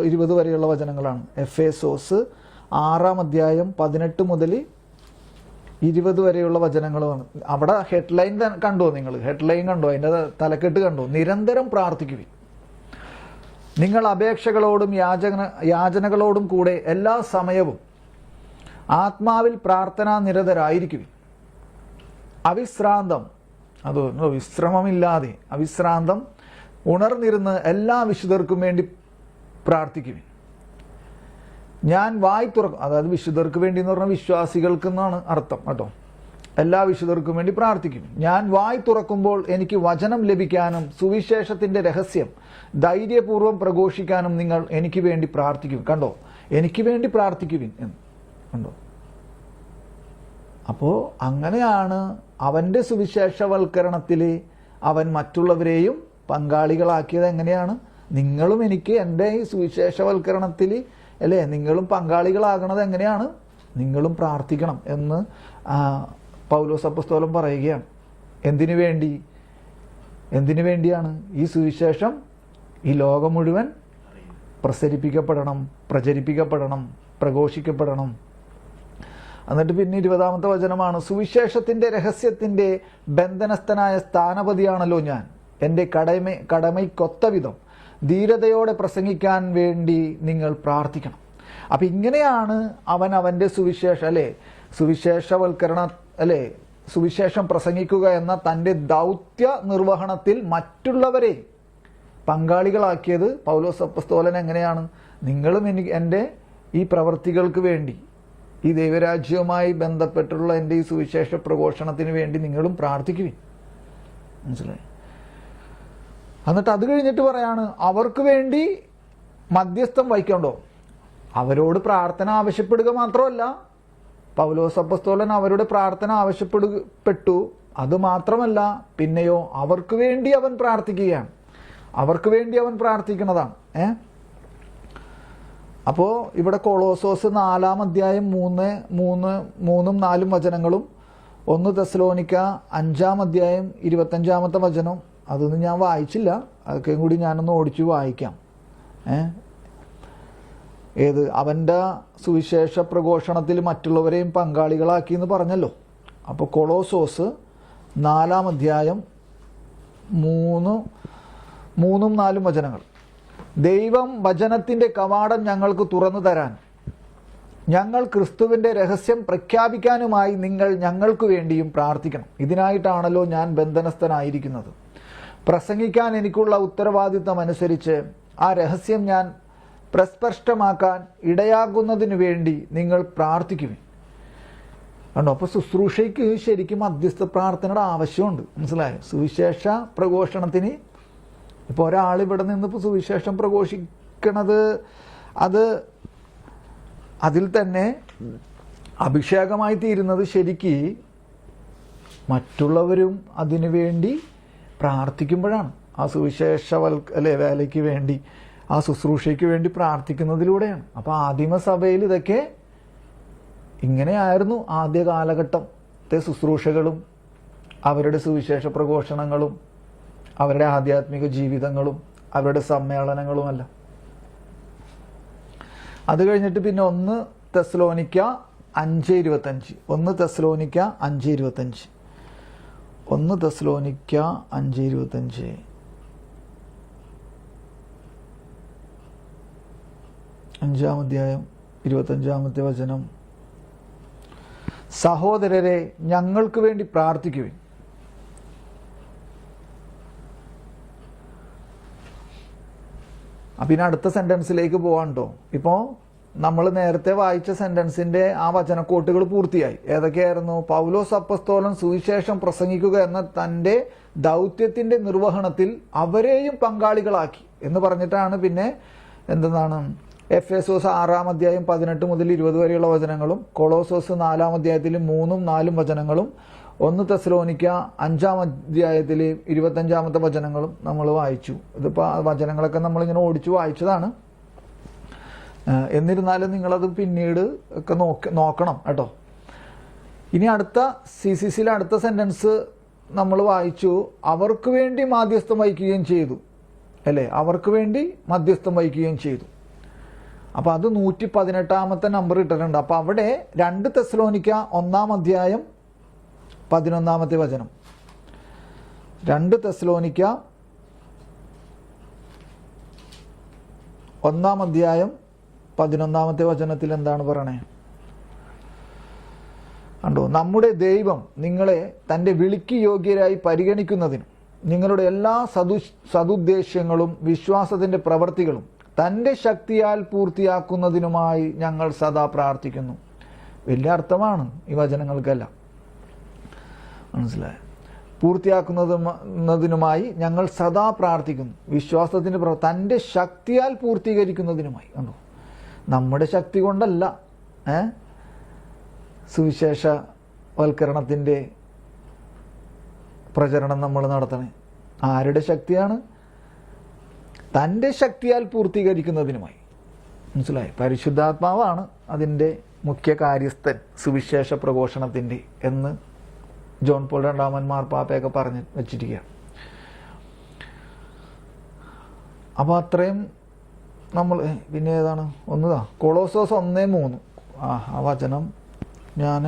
20 വരെയുള്ള വചനങ്ങളാണ്. എഫേസോസ് 6-ാം അധ്യായം 18 മുതൽ 20 വരെയുള്ള വചനങ്ങളാണ്. അവിടെ ഹെഡ്ലൈൻ കണ്ടോ നിങ്ങൾ? ഹെഡ്ലൈൻ കണ്ടോ? അതിൻ്റെ തലക്കെട്ട് കണ്ടോ? നിരന്തരം പ്രാർത്ഥിക്കുവിൻ. നിങ്ങൾ അപേക്ഷകളോടും യാചനകളോടും കൂടെ എല്ലാ സമയവും ആത്മാവിൽ പ്രാർത്ഥനാ നിരതരായിരിക്കുവിൻ. അവിശ്രാന്തം, വിശ്രമമില്ലാതെ അവിശ്രാന്തം ഉണർന്നിരുന്ന് എല്ലാ വിശുദ്ധർക്കും വേണ്ടി പ്രാർത്ഥിക്കുവിൻ. ഞാൻ വായി തുറക്കും, അതായത് വിശുദ്ധർക്ക് വേണ്ടി എന്ന് പറഞ്ഞാൽ വിശ്വാസികൾക്ക് എന്നാണ് അർത്ഥം കേട്ടോ. എല്ലാ വിശുദ്ധർക്കും വേണ്ടി പ്രാർത്ഥിക്കും. ഞാൻ വായി തുറക്കുമ്പോൾ എനിക്ക് വചനം ലഭിക്കാനും സുവിശേഷത്തിന്റെ രഹസ്യം ധൈര്യപൂർവ്വം പ്രഘോഷിക്കാനും നിങ്ങൾ എനിക്ക് വേണ്ടി പ്രാർത്ഥിക്കും. കണ്ടോ, എനിക്ക് വേണ്ടി പ്രാർത്ഥിക്കുവിൻ എന്ന് കണ്ടോ. അപ്പോൾ അങ്ങനെയാണ് അവൻ്റെ സുവിശേഷവൽക്കരണത്തിൽ അവൻ മറ്റുള്ളവരെയും പങ്കാളികളാക്കിയത്. എങ്ങനെയാണ്? നിങ്ങളും എനിക്ക് എൻ്റെ ഈ സുവിശേഷവൽക്കരണത്തിൽ അല്ലേ നിങ്ങളും പങ്കാളികളാകണത് എങ്ങനെയാണ്? നിങ്ങളും പ്രാർത്ഥിക്കണം എന്ന് പൗലോസ് അപ്പോസ്തലൻ പറയുകയാണ്. എന്തിനു വേണ്ടിയാണ്? ഈ സുവിശേഷം ഈ ലോകം മുഴുവൻ പ്രചരിപ്പിക്കപ്പെടണം, പ്രഘോഷിക്കപ്പെടണം. എന്നിട്ട് പിന്നെ 20-ാമത്തെ വചനമാണ്, സുവിശേഷത്തിന്റെ രഹസ്യത്തിന്റെ ബന്ധനസ്ഥനായ സ്ഥാനപതിയാണല്ലോ ഞാൻ. എൻ്റെ കടമയ്ക്കൊത്ത വിധം ധീരതയോടെ പ്രസംഗിക്കാൻ വേണ്ടി നിങ്ങൾ പ്രാർത്ഥിക്കണം. അപ്പം ഇങ്ങനെയാണ് അവൻ്റെ സുവിശേഷം പ്രസംഗിക്കുക എന്ന തൻ്റെ ദൗത്യ നിർവഹണത്തിൽ മറ്റുള്ളവരെ പങ്കാളികളാക്കിയത് പൗലോസ് അപ്പോസ്തലൻ. എങ്ങനെയാണ്? നിങ്ങളും എൻ്റെ ഈ പ്രവർത്തികൾക്ക് വേണ്ടി, ഈ ദൈവരാജ്യവുമായി ബന്ധപ്പെട്ടുള്ള എൻ്റെ ഈ സുവിശേഷ പ്രഘോഷണത്തിന് വേണ്ടി നിങ്ങളും പ്രാർത്ഥിക്കുവിൻ. മനസ്സിലായി? എന്നിട്ട് അത് കഴിഞ്ഞിട്ട് പറയാണ്, അവർക്ക് വേണ്ടി മധ്യസ്ഥം വഹിക്കണ്ടോ? അവരോട് പ്രാർത്ഥന ആവശ്യപ്പെടുക മാത്രമല്ല, പൗലോസ് അപ്പോസ്തലൻ അവരുടെ പ്രാർത്ഥന ആവശ്യപ്പെട്ടു. അതുമാത്രമല്ല, പിന്നെയോ അവർക്ക് വേണ്ടി അവൻ പ്രാർത്ഥിക്കുകയാണ്. അവർക്ക് വേണ്ടി അവൻ പ്രാർത്ഥിക്കുന്നതാണ്. അപ്പോൾ ഇവിടെ കൊളോസോസ് 4-ാം അധ്യായം 3, 4 വചനങ്ങളും, 1 തെസ്സലോനിക്ക 5-ാം അധ്യായം 25-ാമത്തെ വചനം, അതൊന്നും ഞാൻ വായിച്ചില്ല, അതൊക്കെ കൂടി ഞാനൊന്ന് ഓടിച്ചു വായിക്കാം. അവൻ്റെ സുവിശേഷ പ്രഘോഷണത്തിൽ മറ്റുള്ളവരെയും പങ്കാളികളാക്കി എന്ന് പറഞ്ഞല്ലോ. അപ്പോൾ കൊളോസോസ് 4-ാം അധ്യായം 3, 4 വചനങ്ങൾ. ദൈവം വചനത്തിൻ്റെ കവാടം ഞങ്ങൾക്ക് തുറന്നു തരാൻ, ഞങ്ങൾ ക്രിസ്തുവിൻ്റെ രഹസ്യം പ്രഖ്യാപിക്കാനുമായി നിങ്ങൾ ഞങ്ങൾക്ക് വേണ്ടിയും പ്രാർത്ഥിക്കണം. ഇതിനായിട്ടാണല്ലോ ഞാൻ ബന്ധനസ്ഥനായിരിക്കുന്നത്. പ്രസംഗിക്കാൻ എനിക്കുള്ള ഉത്തരവാദിത്തം അനുസരിച്ച് ആ രഹസ്യം ഞാൻ പ്രസ്പഷ്ടമാക്കാൻ ഇടയാകുന്നതിനു വേണ്ടി നിങ്ങൾ പ്രാർത്ഥിക്കുവിൻ. കണ്ടോ? അപ്പോൾ ശുശ്രൂഷയ്ക്ക് ശരിക്കും മധ്യസ്ഥ പ്രാർത്ഥനയുടെ ആവശ്യമുണ്ട്. മനസ്സിലായോ? സുവിശേഷ പ്രഘോഷണത്തിന് ഇപ്പോൾ ഒരാൾ ഇവിടെ നിന്ന് ഇപ്പോൾ സുവിശേഷം പ്രഘോഷിക്കണത് അതിൽ തന്നെ അഭിഷേകമായി തീരുന്നത് ശരിക്ക് മറ്റുള്ളവരും അതിനു വേണ്ടി പ്രാർത്ഥിക്കുമ്പോഴാണ്. ആ വേലയ്ക്ക് വേണ്ടി, ആ ശുശ്രൂഷയ്ക്ക് വേണ്ടി പ്രാർത്ഥിക്കുന്നതിലൂടെയാണ്. അപ്പോൾ ആദിമസഭയിൽ ഇതൊക്കെ ഇങ്ങനെയായിരുന്നു. ആദ്യ കാലഘട്ടത്തെ ശുശ്രൂഷകളും അവരുടെ സുവിശേഷ പ്രഘോഷണങ്ങളും അവരുടെ ആധ്യാത്മിക ജീവിതങ്ങളും അവരുടെ സമ്മേളനങ്ങളുമല്ല. അത് കഴിഞ്ഞിട്ട് പിന്നെ 1 തെസ്സലോനിക്ക 5:25, 1 തെസ്സലോനിക്ക 5:25, 1 തെസ്സലോനിക്ക 5:25. അഞ്ചാം അധ്യായം 25-ാമത്തെ വചനം. സഹോദരരെ, ഞങ്ങൾക്ക് വേണ്ടി പ്രാർത്ഥിക്കുവിൻ. പിന്നെ അടുത്ത സെന്റൻസിലേക്ക് പോകാണ്ടോ. ഇപ്പോൾ നമ്മൾ നേരത്തെ വായിച്ച സെന്റൻസിന്റെ ആ വചനക്കോട്ടുകൾ പൂർത്തിയായി. ഏതൊക്കെയായിരുന്നു? പൗലോസ് അപ്പസ്തോലൻ സുവിശേഷം പ്രസംഗിക്കുക എന്ന തൻ്റെ ദൗത്യത്തിന്റെ നിർവഹണത്തിൽ അവരെയും പങ്കാളികളാക്കി എന്ന് പറഞ്ഞിട്ടാണ് പിന്നെ എന്താണ് എഫേസോസ് 6-ാം അധ്യായം 18 മുതൽ 20 വരെയുള്ള വചനങ്ങളും, കൊളോസോസ് 4-ാം അധ്യായത്തിൽ 3, 4 വചനങ്ങളും, 1 തെസ്സലോനിക്ക 5-ാം അധ്യായത്തിൽ 25-ാമത്തെ വചനങ്ങളും നമ്മൾ വായിച്ചു. ഇതിപ്പോൾ വചനങ്ങളൊക്കെ നമ്മളിങ്ങനെ ഓടിച്ചു വായിച്ചതാണ്. എന്നിരുന്നാലും നിങ്ങളത് പിന്നീട് ഒക്കെ നോക്കണം കേട്ടോ. ഇനി അടുത്ത CCCയിലെ അടുത്ത സെന്റൻസ് നമ്മൾ വായിച്ചു, അവർക്ക് വേണ്ടി മാധ്യസ്ഥം വഹിക്കുകയും ചെയ്തു അല്ലേ? അവർക്ക് വേണ്ടി മധ്യസ്ഥം വഹിക്കുകയും ചെയ്തു. അപ്പോൾ അത് 118-ാമത്തെ നമ്പർ ഇട്ടിട്ടുണ്ട്. അപ്പോൾ അവിടെ 2 തെസ്സലോനിക്ക 1-ാം അധ്യായം 11-ാമത്തെ വചനം. 2 തെസ്സലോനിക്ക 1-ാം അധ്യായം 11-ാമത്തെ വചനത്തിൽ എന്താണ് പറയണേ? കണ്ടോ? നമ്മുടെ ദൈവം നിങ്ങളെ തൻ്റെ വിളിക്ക് യോഗ്യരായി പരിഗണിക്കുന്നതിനും നിങ്ങളുടെ എല്ലാ സതുദ്ദേശങ്ങളും വിശ്വാസത്തിൻ്റെ പ്രവൃത്തികളും തൻ്റെ ശക്തിയാൽ പൂർത്തിയാക്കുന്നതിനുമായി ഞങ്ങൾ സദാ പ്രാർത്ഥിക്കുന്നു. വലിയ അർത്ഥമാണ് ഈ വചനങ്ങൾക്കെല്ലാം. മനസ്സിലായോ? പൂർത്തിയാക്കുന്നതിനുമായി ഞങ്ങൾ സദാ പ്രാർത്ഥിക്കുന്നു. വിശ്വാസത്തിൻ്റെ തൻ്റെ ശക്തിയാൽ പൂർത്തീകരിക്കുന്നതിനുമായി. കണ്ടോ? നമ്മുടെ ശക്തി കൊണ്ടല്ല സുവിശേഷവൽക്കരണത്തിൻ്റെ പ്രചരണം നമ്മൾ നടത്തണേ. ആരുടെ ശക്തിയാണ്? തൻ്റെ ശക്തിയാൽ പൂർത്തീകരിക്കുന്നതിനുമായി. മനസ്സിലായി? പരിശുദ്ധാത്മാവാണ് അതിൻ്റെ മുഖ്യ കാര്യസ്ഥൻ സുവിശേഷ പ്രഘോഷണത്തിൻ്റെ എന്ന് ജോൺ പോൾ രണ്ടാമൻ മാർപ്പാപ്പയൊക്കെ പറഞ്ഞ് വെച്ചിരിക്കുകയാണ്. അപ്പോൾ അത്രയും നമ്മൾ പിന്നെ ഏതാണ്? ഒന്നുതാ കൊളോസോസ് 1:3. ആ വചനം ഞാൻ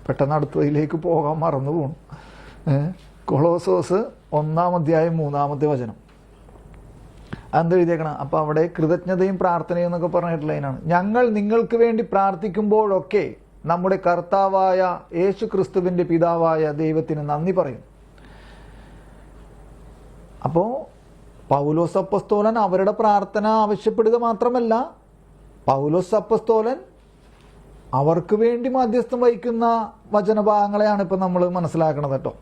പെട്ടെന്ന് അടുത്തതിലേക്ക് പോകാൻ മറന്നു പോകണം. കൊളോസോസ് 1-ാം അധ്യായം 3-ാമത്തെ വചനം. അതെന്ത് എഴുതിയേക്കണം? അപ്പോൾ അവിടെ കൃതജ്ഞതയും പ്രാർത്ഥനയും എന്നൊക്കെ പറഞ്ഞിട്ടുള്ള അതിനാണ്. ഞങ്ങൾ നിങ്ങൾക്ക് വേണ്ടി പ്രാർത്ഥിക്കുമ്പോഴൊക്കെ നമ്മുടെ കർത്താവായ യേശു ക്രിസ്തുവിൻ്റെ പിതാവായ ദൈവത്തിന് നന്ദി പറയും. അപ്പോൾ പൗലോസ് അപ്പസ്തോലൻ അവരുടെ പ്രാർത്ഥന ആവശ്യപ്പെടുക മാത്രമല്ല, പൗലോസ് അപ്പസ്തോലൻ അവർക്ക് വേണ്ടി മധ്യസ്ഥം വഹിക്കുന്ന വചനഭാഗങ്ങളെയാണ് ഇപ്പം നമ്മൾ മനസ്സിലാക്കണത് കേട്ടോ.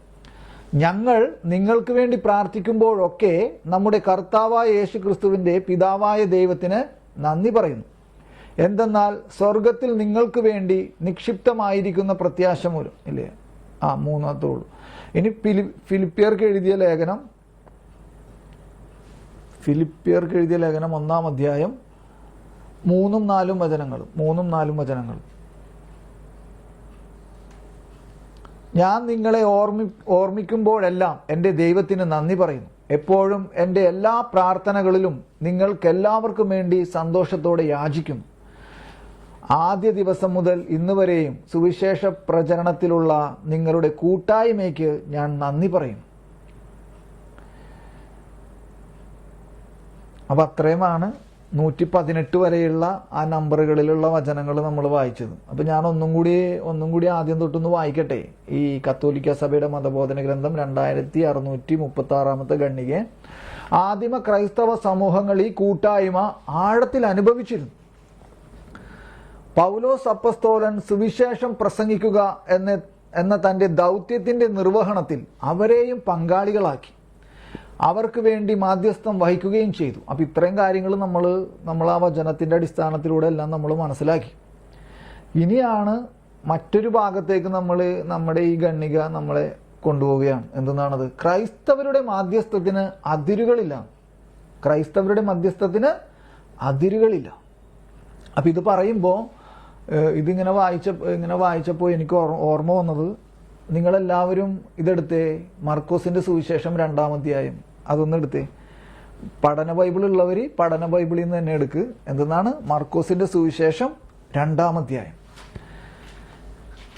ഞങ്ങൾ നിങ്ങൾക്ക് വേണ്ടി പ്രാർത്ഥിക്കുമ്പോഴൊക്കെ നമ്മുടെ കർത്താവായ യേശു ക്രിസ്തുവിൻ്റെ പിതാവായ ദൈവത്തിന് നന്ദി പറയുന്നു. എന്തെന്നാൽ സ്വർഗത്തിൽ നിങ്ങൾക്ക് വേണ്ടി നിക്ഷിപ്തമായിരിക്കുന്ന പ്രത്യാശ മൂലം. ഇല്ലേ? 3-ാമത്തെ ഉള്ളൂ. ഇനി ഫിലിപ്പിയർക്ക് എഴുതിയ ലേഖനം, ഫിലിപ്പിയർക്ക് എഴുതിയ ലേഖനം 1-ാം അധ്യായം 3-4 വചനങ്ങൾ. ഞാൻ നിങ്ങളെ ഓർമ്മിക്കുമ്പോഴെല്ലാം എൻ്റെ ദൈവത്തിന് നന്ദി പറയുന്നു. എപ്പോഴും എൻ്റെ എല്ലാ പ്രാർത്ഥനകളിലും നിങ്ങൾക്കെല്ലാവർക്കും വേണ്ടി സന്തോഷത്തോടെ യാചിക്കുന്നു. ആദ്യ ദിവസം മുതൽ ഇന്ന് വരെയും സുവിശേഷ പ്രചരണത്തിലുള്ള നിങ്ങളുടെ കൂട്ടായ്മയ്ക്ക് ഞാൻ നന്ദി പറയുന്നു. അപ്പം അത്രയുമാണ് 118 വരെയുള്ള ആ നമ്പറുകളിലുള്ള വചനങ്ങൾ നമ്മൾ വായിച്ചത്. അപ്പം ഞാൻ ഒന്നും കൂടി ആദ്യം തൊട്ടൊന്ന് വായിക്കട്ടെ. ഈ കത്തോലിക്ക സഭയുടെ മതബോധന ഗ്രന്ഥം 2636 ഖണ്ഡിക. ആദിമ ക്രൈസ്തവ സമൂഹങ്ങൾ ഈ കൂട്ടായ്മ ആഴത്തിൽ അനുഭവിച്ചിരുന്നു. പൗലോസ് അപ്പസ്തോലൻ സുവിശേഷം പ്രസംഗിക്കുക എന്ന തൻ്റെ ദൗത്യത്തിന്റെ നിർവഹണത്തിൽ അവരെയും പങ്കാളികളാക്കി അവർക്ക് വേണ്ടി മാധ്യസ്ഥം വഹിക്കുകയും ചെയ്തു. അപ്പം ഇത്രയും കാര്യങ്ങൾ നമ്മൾ ആ വചനത്തിന്റെ അടിസ്ഥാനത്തിലൂടെ എല്ലാം നമ്മൾ മനസ്സിലാക്കി. ഇനിയാണ് മറ്റൊരു ഭാഗത്തേക്ക് നമ്മുടെ ഈ ഖണ്ഡിക നമ്മളെ കൊണ്ടുപോവുകയാണ്. എന്തെന്നാണത്? ക്രൈസ്തവരുടെ മാധ്യസ്ഥത്തിന് അതിരുകളില്ല. ക്രൈസ്തവരുടെ മധ്യസ്ഥത്തിന് അതിരുകളില്ല. അപ്പം ഇത് പറയുമ്പോൾ ഇതിങ്ങനെ വായിച്ചപ്പോൾ എനിക്ക് ഓർമ്മ വന്നത്, നിങ്ങളെല്ലാവരും ഇതെടുത്തേ, മർക്കോസിന്റെ സുവിശേഷം 2-ാം അധ്യായം അതൊന്നെടുത്തേ. പഠന ബൈബിൾ ഉള്ളവർ പഠന ബൈബിളിൽ നിന്ന് തന്നെ എടുക്ക്. എന്തെന്നാണ്? മർക്കോസിന്റെ സുവിശേഷം 2-ാം അധ്യായം.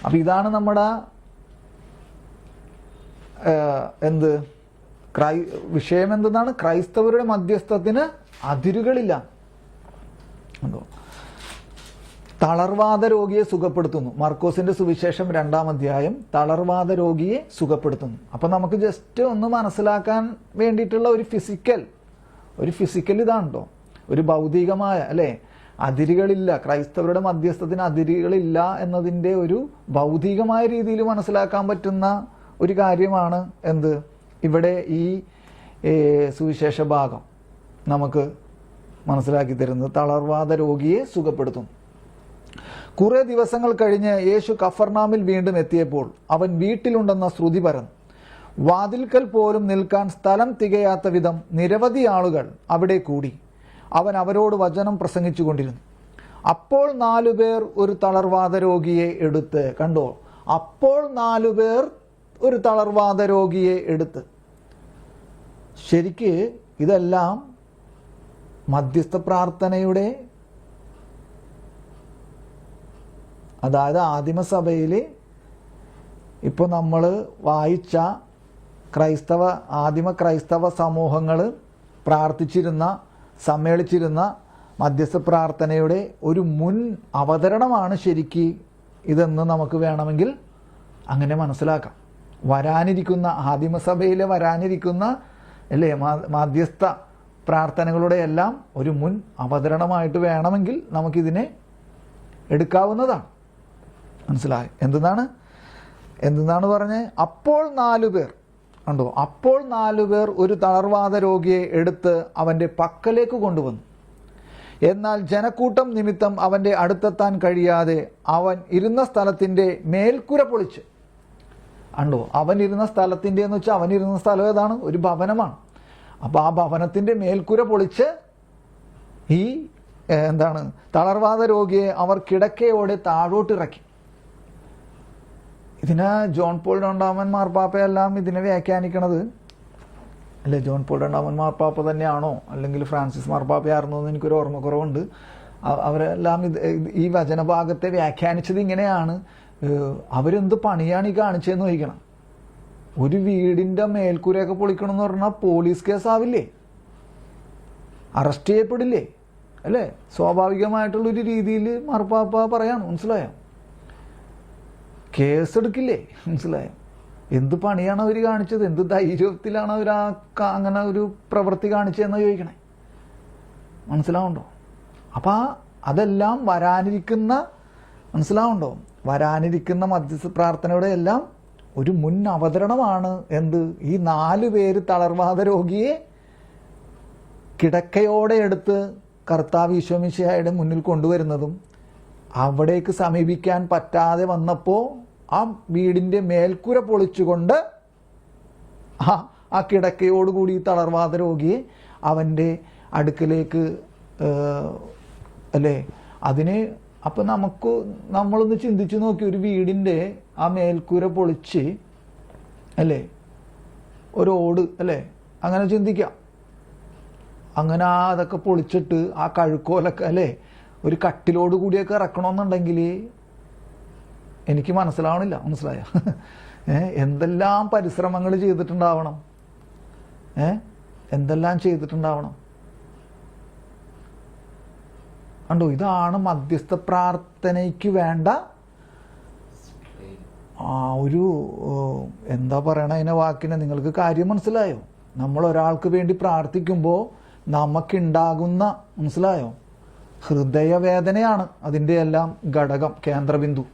അപ്പം ഇതാണ് നമ്മുടെ വിഷയം. എന്തെന്നാണ്? ക്രൈസ്തവരുടെ മധ്യസ്ഥത്തിന് അതിരുകളില്ല. ഉണ്ടോ? തളർവാദ രോഗിയെ സുഖപ്പെടുത്തുന്നു. മർക്കോസിന്റെ സുവിശേഷം 2-ാം അധ്യായം തളർവാദ രോഗിയെ സുഖപ്പെടുത്തുന്നു. അപ്പം നമുക്ക് ജസ്റ്റ് ഒന്ന് മനസ്സിലാക്കാൻ വേണ്ടിയിട്ടുള്ള ഒരു ഫിസിക്കൽ ഇതാണല്ലോ, ഒരു ഭൗതികമായ അല്ലേ, അതിരുകളില്ല. ക്രൈസ്തവരുടെ മധ്യസ്ഥത്തിന് അതിരുകളില്ല എന്നതിൻ്റെ ഒരു ഭൗതികമായ രീതിയിൽ മനസ്സിലാക്കാൻ പറ്റുന്ന ഒരു കാര്യമാണ് എന്ത് ഇവിടെ ഈ സുവിശേഷ ഭാഗം നമുക്ക് മനസ്സിലാക്കി തരുന്നത്. തളർവാദ രോഗിയെ സുഖപ്പെടുത്തുന്നു. കുറെ ദിവസങ്ങൾ കഴിഞ്ഞ് യേശു കഫർനാമിൽ വീണ്ടും എത്തിയപ്പോൾ അവൻ വീട്ടിലുണ്ടെന്ന ശ്രുതി പരന്നു. വാതിൽക്കൽ പോലും നിൽക്കാൻ സ്ഥലം തികയാത്ത വിധം നിരവധി ആളുകൾ അവിടെ കൂടി. അവൻ അവരോട് വചനം പ്രസംഗിച്ചു കൊണ്ടിരുന്നു. അപ്പോൾ 4 പേർ ഒരു തളർവാദ രോഗിയെ എടുത്ത്. കണ്ടോ? അപ്പോൾ 4 പേർ ഒരു തളർവാദ രോഗിയെ എടുത്ത്. ശരിക്ക് ഇതെല്ലാം മധ്യസ്ഥ പ്രാർത്ഥനയുടെ, അതായത് ആദിമസഭയിൽ ഇപ്പോൾ നമ്മൾ വായിച്ച ആദിമ ക്രൈസ്തവ സമൂഹങ്ങൾ പ്രാർത്ഥിച്ചിരുന്ന, സമ്മേളിച്ചിരുന്ന മധ്യസ്ഥ പ്രാർത്ഥനയുടെ ഒരു മുൻ അവതരണമാണ് ശരിക്ക് ഇതെന്ന് നമുക്ക് വേണമെങ്കിൽ അങ്ങനെ മനസ്സിലാക്കാം. ആദിമസഭയിലെ വരാനിരിക്കുന്ന അല്ലേ മധ്യസ്ഥ പ്രാർത്ഥനകളുടെ എല്ലാം ഒരു മുൻ അവതരണമായിട്ട് വേണമെങ്കിൽ നമുക്കിതിനെ എടുക്കാവുന്നതാണ്. മനസ്സിലായി? എന്തെന്നാണ് പറഞ്ഞത്? അപ്പോൾ 4 പേർ കണ്ടോ? അപ്പോൾ 4 പേർ ഒരു തളർവാദ രോഗിയെ എടുത്ത് അവന്റെ പക്കലേക്ക് കൊണ്ടുവന്നു. എന്നാൽ ജനക്കൂട്ടം നിമിത്തം അവന്റെ അടുത്തെത്താൻ കഴിയാതെ അവൻ ഇരുന്ന സ്ഥലത്തിന്റെ മേൽക്കുര പൊളിച്ച്. കണ്ടോ? അവൻ ഇരുന്ന സ്ഥലത്തിന്റെ എന്ന് വെച്ചാൽ അവൻ ഇരുന്ന സ്ഥലം ഏതാണ്? ഒരു ഭവനമാണ്. അപ്പൊ ആ ഭവനത്തിന്റെ മേൽക്കുര പൊളിച്ച് ഈ തളർവാദ രോഗിയെ അവർ കിടക്കയോടെ താഴോട്ടിറക്കി. ഇതിനെ ജോൺ പോൾ രണ്ടാമൻ മാർപ്പാപ്പയെല്ലാം ഇതിനെ വ്യാഖ്യാനിക്കണത് അല്ലെ, ജോൺ പോൾ രണ്ടാമൻ മാർപ്പാപ്പ തന്നെയാണോ അല്ലെങ്കിൽ ഫ്രാൻസിസ് മാർപ്പാപ്പയായിരുന്നോ എന്ന് എനിക്കൊരു ഓർമ്മക്കുറവുണ്ട്. അവരെല്ലാം ഈ വചനഭാഗത്തെ വ്യാഖ്യാനിച്ചത് ഇങ്ങനെയാണ്. അവരെന്ത് പണിയാണ് ഈ കാണിച്ചതെന്ന് ചോദിക്കണം. ഒരു വീടിന്റെ മേൽക്കൂരയൊക്കെ പൊളിക്കണമെന്ന് പറഞ്ഞാൽ പോലീസ് കേസാവില്ലേ? അറസ്റ്റ് ചെയ്യപ്പെടില്ലേ? അല്ലേ? സ്വാഭാവികമായിട്ടുള്ളൊരു രീതിയിൽ മാർപ്പാപ്പ പറയാണ്. മനസ്സിലായോ? കേസെടുക്കില്ലേ? മനസ്സിലായോ? എന്ത് പണിയാണ് അവർ കാണിച്ചത്? എന്ത് ധൈര്യത്തിലാണ് അവർ അങ്ങനെ ഒരു പ്രവൃത്തി കാണിച്ചതെന്ന് ചോദിക്കണേ. മനസ്സിലാവുണ്ടോ? അപ്പം അതെല്ലാം വരാനിരിക്കുന്ന മധ്യസ്ഥ പ്രാർത്ഥനയുടെ എല്ലാം ഒരു മുൻ അവതരണമാണ്. ഈ 4 പേര് തളർവാദ രോഗിയെ കിടക്കയോടെ എടുത്ത് കർത്താവ് ഈശോ മിശിഹായുടെ മുന്നിൽ കൊണ്ടുവരുന്നതും അവിടേക്ക് സമീപിക്കാൻ പറ്റാതെ വന്നപ്പോൾ ആ വീടിന്റെ മേൽക്കുര പൊളിച്ചുകൊണ്ട് ആ കിടക്കയോടുകൂടി തളർവാദ രോഗിയെ അവൻ്റെ അടുക്കലേക്ക് അല്ലേ അതിന്. അപ്പം നമ്മളൊന്ന് ചിന്തിച്ച് നോക്കി, ഒരു വീടിൻ്റെ ആ മേൽക്കൂര പൊളിച്ച് അല്ലേ ഒരു ഓട് അല്ലേ അങ്ങനെ ചിന്തിക്കാം. അങ്ങനെ അതൊക്കെ പൊളിച്ചിട്ട് ആ കഴുക്കോലൊക്കെ അല്ലേ ഒരു കട്ടിലോട് കൂടിയൊക്കെ ഇറക്കണമെന്നുണ്ടെങ്കിൽ എനിക്ക് മനസ്സിലായ എന്തെല്ലാം പരിശ്രമങ്ങൾ ചെയ്തിട്ടുണ്ടാവണം, എന്തെല്ലാം ചെയ്തിട്ടുണ്ടാവണം. കണ്ടോ, ഇതാണ് മധ്യസ്ഥ പ്രാർത്ഥനയ്ക്ക് വേണ്ട ഒരു എന്താ പറയണ അതിനെ വാക്കിനെ നിങ്ങൾക്ക് കാര്യം മനസ്സിലായോ? നമ്മൾ ഒരാൾക്ക് വേണ്ടി പ്രാർത്ഥിക്കുമ്പോൾ നമുക്കുണ്ടാകുന്ന മനസ്സിലായോ ഹൃദയവേദനയാണ് അതിൻ്റെ എല്ലാം ഘടകം, കേന്ദ്രബിന്ദു.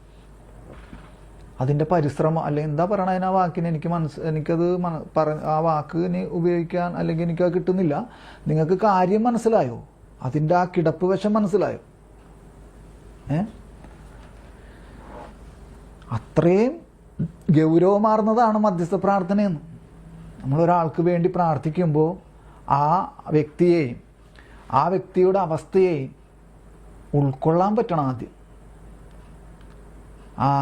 അതിൻ്റെ പരിശ്രമം അല്ലെങ്കിൽ എന്താ പറയണ അതിന് ആ വാക്കിന് എനിക്കത് ആ വാക്കിന് ഉപയോഗിക്കാൻ അല്ലെങ്കിൽ എനിക്കത് കിട്ടുന്നില്ല. നിങ്ങൾക്ക് കാര്യം മനസ്സിലായോ? അതിൻ്റെ ആ കിടപ്പ് വശം മനസ്സിലായോ? അത്രയും ഗൗരവമാർന്നതാണ് മധ്യസ്ഥ പ്രാർത്ഥനയെന്ന്. നമ്മളൊരാൾക്ക് വേണ്ടി പ്രാർത്ഥിക്കുമ്പോൾ ആ വ്യക്തിയെയും ആ വ്യക്തിയുടെ അവസ്ഥയെയും ഉൾക്കൊള്ളാൻ പറ്റണം ആദ്യം.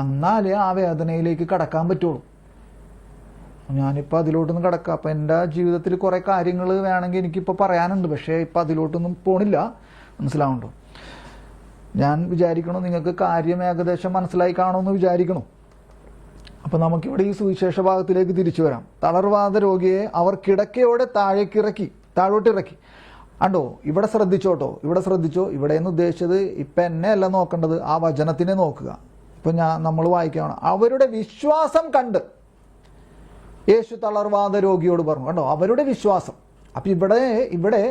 എന്നാലേ ആ വേദനയിലേക്ക് കടക്കാൻ പറ്റുള്ളൂ. ഞാനിപ്പോൾ അതിലോട്ടൊന്നും കിടക്കാം. അപ്പം എൻ്റെ ജീവിതത്തിൽ കുറേ കാര്യങ്ങൾ വേണമെങ്കിൽ എനിക്കിപ്പോൾ പറയാനുണ്ട്, പക്ഷേ ഇപ്പം അതിലോട്ടൊന്നും പോണില്ല. മനസ്സിലാവുന്നുണ്ടോ? ഞാൻ വിചാരിക്കണോ നിങ്ങൾക്ക് കാര്യം ഏകദേശം മനസ്സിലായി കാണുമെന്ന് വിചാരിക്കണോ? അപ്പം നമുക്കിവിടെ ഈ സുവിശേഷ ഭാഗത്തിലേക്ക് തിരിച്ചു വരാം. തളർവാദ രോഗിയെ അവർ കിടക്കയോടെ താഴോട്ടിറക്കി. അണ്ടോ, ഇവിടെ ശ്രദ്ധിച്ചോ. ഇവിടെ എന്ന് ഉദ്ദേശിച്ചത് ഇപ്പം എന്നെ അല്ല നോക്കേണ്ടത്, ആ വചനത്തിനെ നോക്കുക. ഇപ്പം നമ്മൾ വായിക്കുകയാണ്, അവരുടെ വിശ്വാസം കണ്ട് യേശു തളർവാദ രോഗിയോട് പറഞ്ഞു. കണ്ടോ, അവരുടെ വിശ്വാസം. അപ്പം ഇവിടെ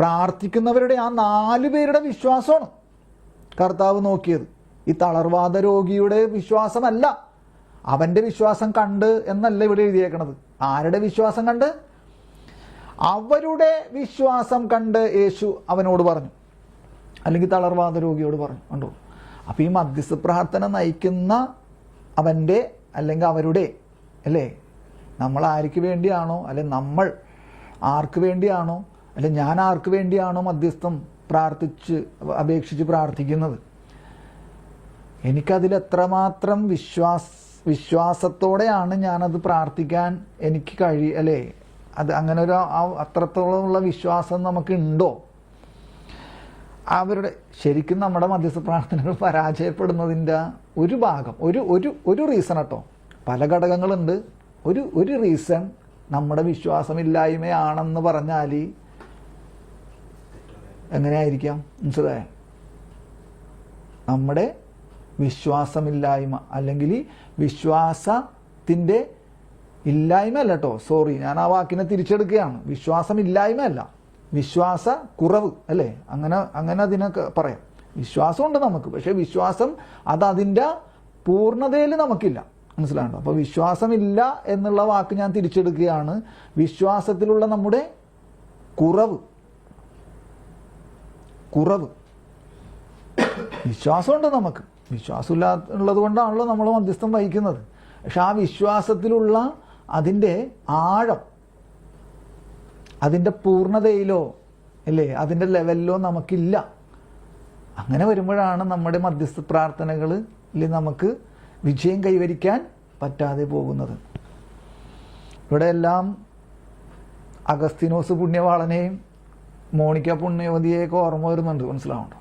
പ്രാർത്ഥിക്കുന്നവരുടെ ആ 4 പേരുടെ വിശ്വാസമാണ് കർത്താവ് നോക്കിയത്. ഈ തളർവാദ രോഗിയുടെ വിശ്വാസമല്ല, അവൻ്റെ വിശ്വാസം കണ്ട് എന്നല്ല ഇവിടെ എഴുതിയേക്കണത്. ആരുടെ വിശ്വാസം കണ്ട്? അവരുടെ വിശ്വാസം കണ്ട് യേശു അവനോട് പറഞ്ഞു, അല്ലെങ്കിൽ തളർവാദ രോഗിയോട് പറഞ്ഞു. കണ്ടോ, അപ്പം ഈ മധ്യസ്ഥ പ്രാർത്ഥന നയിക്കുന്ന അവൻ്റെ അല്ലെങ്കിൽ അവരുടെ അല്ലേ, നമ്മൾ ആർക്ക് വേണ്ടിയാണോ അല്ലെ നമ്മൾ ആർക്ക് വേണ്ടിയാണോ അല്ലെ ഞാൻ ആർക്ക് വേണ്ടിയാണോ മധ്യസ്ഥം അപേക്ഷിച്ച് പ്രാർത്ഥിക്കുന്നത്, എനിക്കതിൽ എത്രമാത്രം വിശ്വാസത്തോടെയാണ് ഞാനത് പ്രാർത്ഥിക്കാൻ എനിക്ക് അല്ലേ അത് അങ്ങനെ ഒരു അത്രത്തോളമുള്ള വിശ്വാസം നമുക്കുണ്ടോ? അവരുടെ ശരിക്കും നമ്മുടെ മധ്യസ്ഥ പ്രാർത്ഥനകൾ പരാജയപ്പെടുന്നതിൻ്റെ ഒരു ഭാഗം ഒരു റീസൺ കേട്ടോ, പല ഘടകങ്ങളുണ്ട്. ഒരു റീസൺ നമ്മുടെ വിശ്വാസമില്ലായ്മയാണെന്ന് പറഞ്ഞാൽ എങ്ങനെയായിരിക്കാം? മനസ്സിലായോ? നമ്മുടെ വിശ്വാസമില്ലായ്മ അല്ലെങ്കിൽ വിശ്വാസത്തിൻ്റെ ഇല്ലായ്മ അല്ല കേട്ടോ, സോറി, ഞാൻ ആ വാക്കിനെ തിരിച്ചെടുക്കുകയാണ്. വിശ്വാസമില്ലായ്മ അല്ല, വിശ്വാസ കുറവ് അല്ലേ, അങ്ങനെ അതിനൊക്കെ പറയാം. വിശ്വാസമുണ്ട് നമുക്ക്, പക്ഷെ വിശ്വാസം അതിൻ്റെ പൂർണ്ണതയിൽ നമുക്കില്ല. മനസ്സിലാണ്ടോ? അപ്പോൾ വിശ്വാസമില്ല എന്നുള്ള വാക്ക് ഞാൻ തിരിച്ചെടുക്കുകയാണ്. വിശ്വാസത്തിലുള്ള നമ്മുടെ കുറവ് വിശ്വാസമുണ്ട് നമുക്ക്, വിശ്വാസമില്ലാത്തുള്ളത് കൊണ്ടാണല്ലോ നമ്മൾ മധ്യസ്ഥം വഹിക്കുന്നത്. പക്ഷെ ആ വിശ്വാസത്തിലുള്ള അതിൻ്റെ ആഴം, അതിൻ്റെ പൂർണ്ണതയിലോ അല്ലേ അതിൻ്റെ ലെവലിലോ നമുക്കില്ല. അങ്ങനെ വരുമ്പോഴാണ് നമ്മുടെ മധ്യസ്ഥ പ്രാർത്ഥനകൾ നമുക്ക് വിജയം കൈവരിക്കാൻ പറ്റാതെ പോകുന്നത്. ഇവിടെ എല്ലാം അഗസ്തീനോസ് പുണ്യവാളനെയും മോണിക്ക പുണ്യവതിയെയൊക്കെ ഓർമ്മ വരുന്നുണ്ട്. മനസ്സിലാവുന്നുണ്ടോ?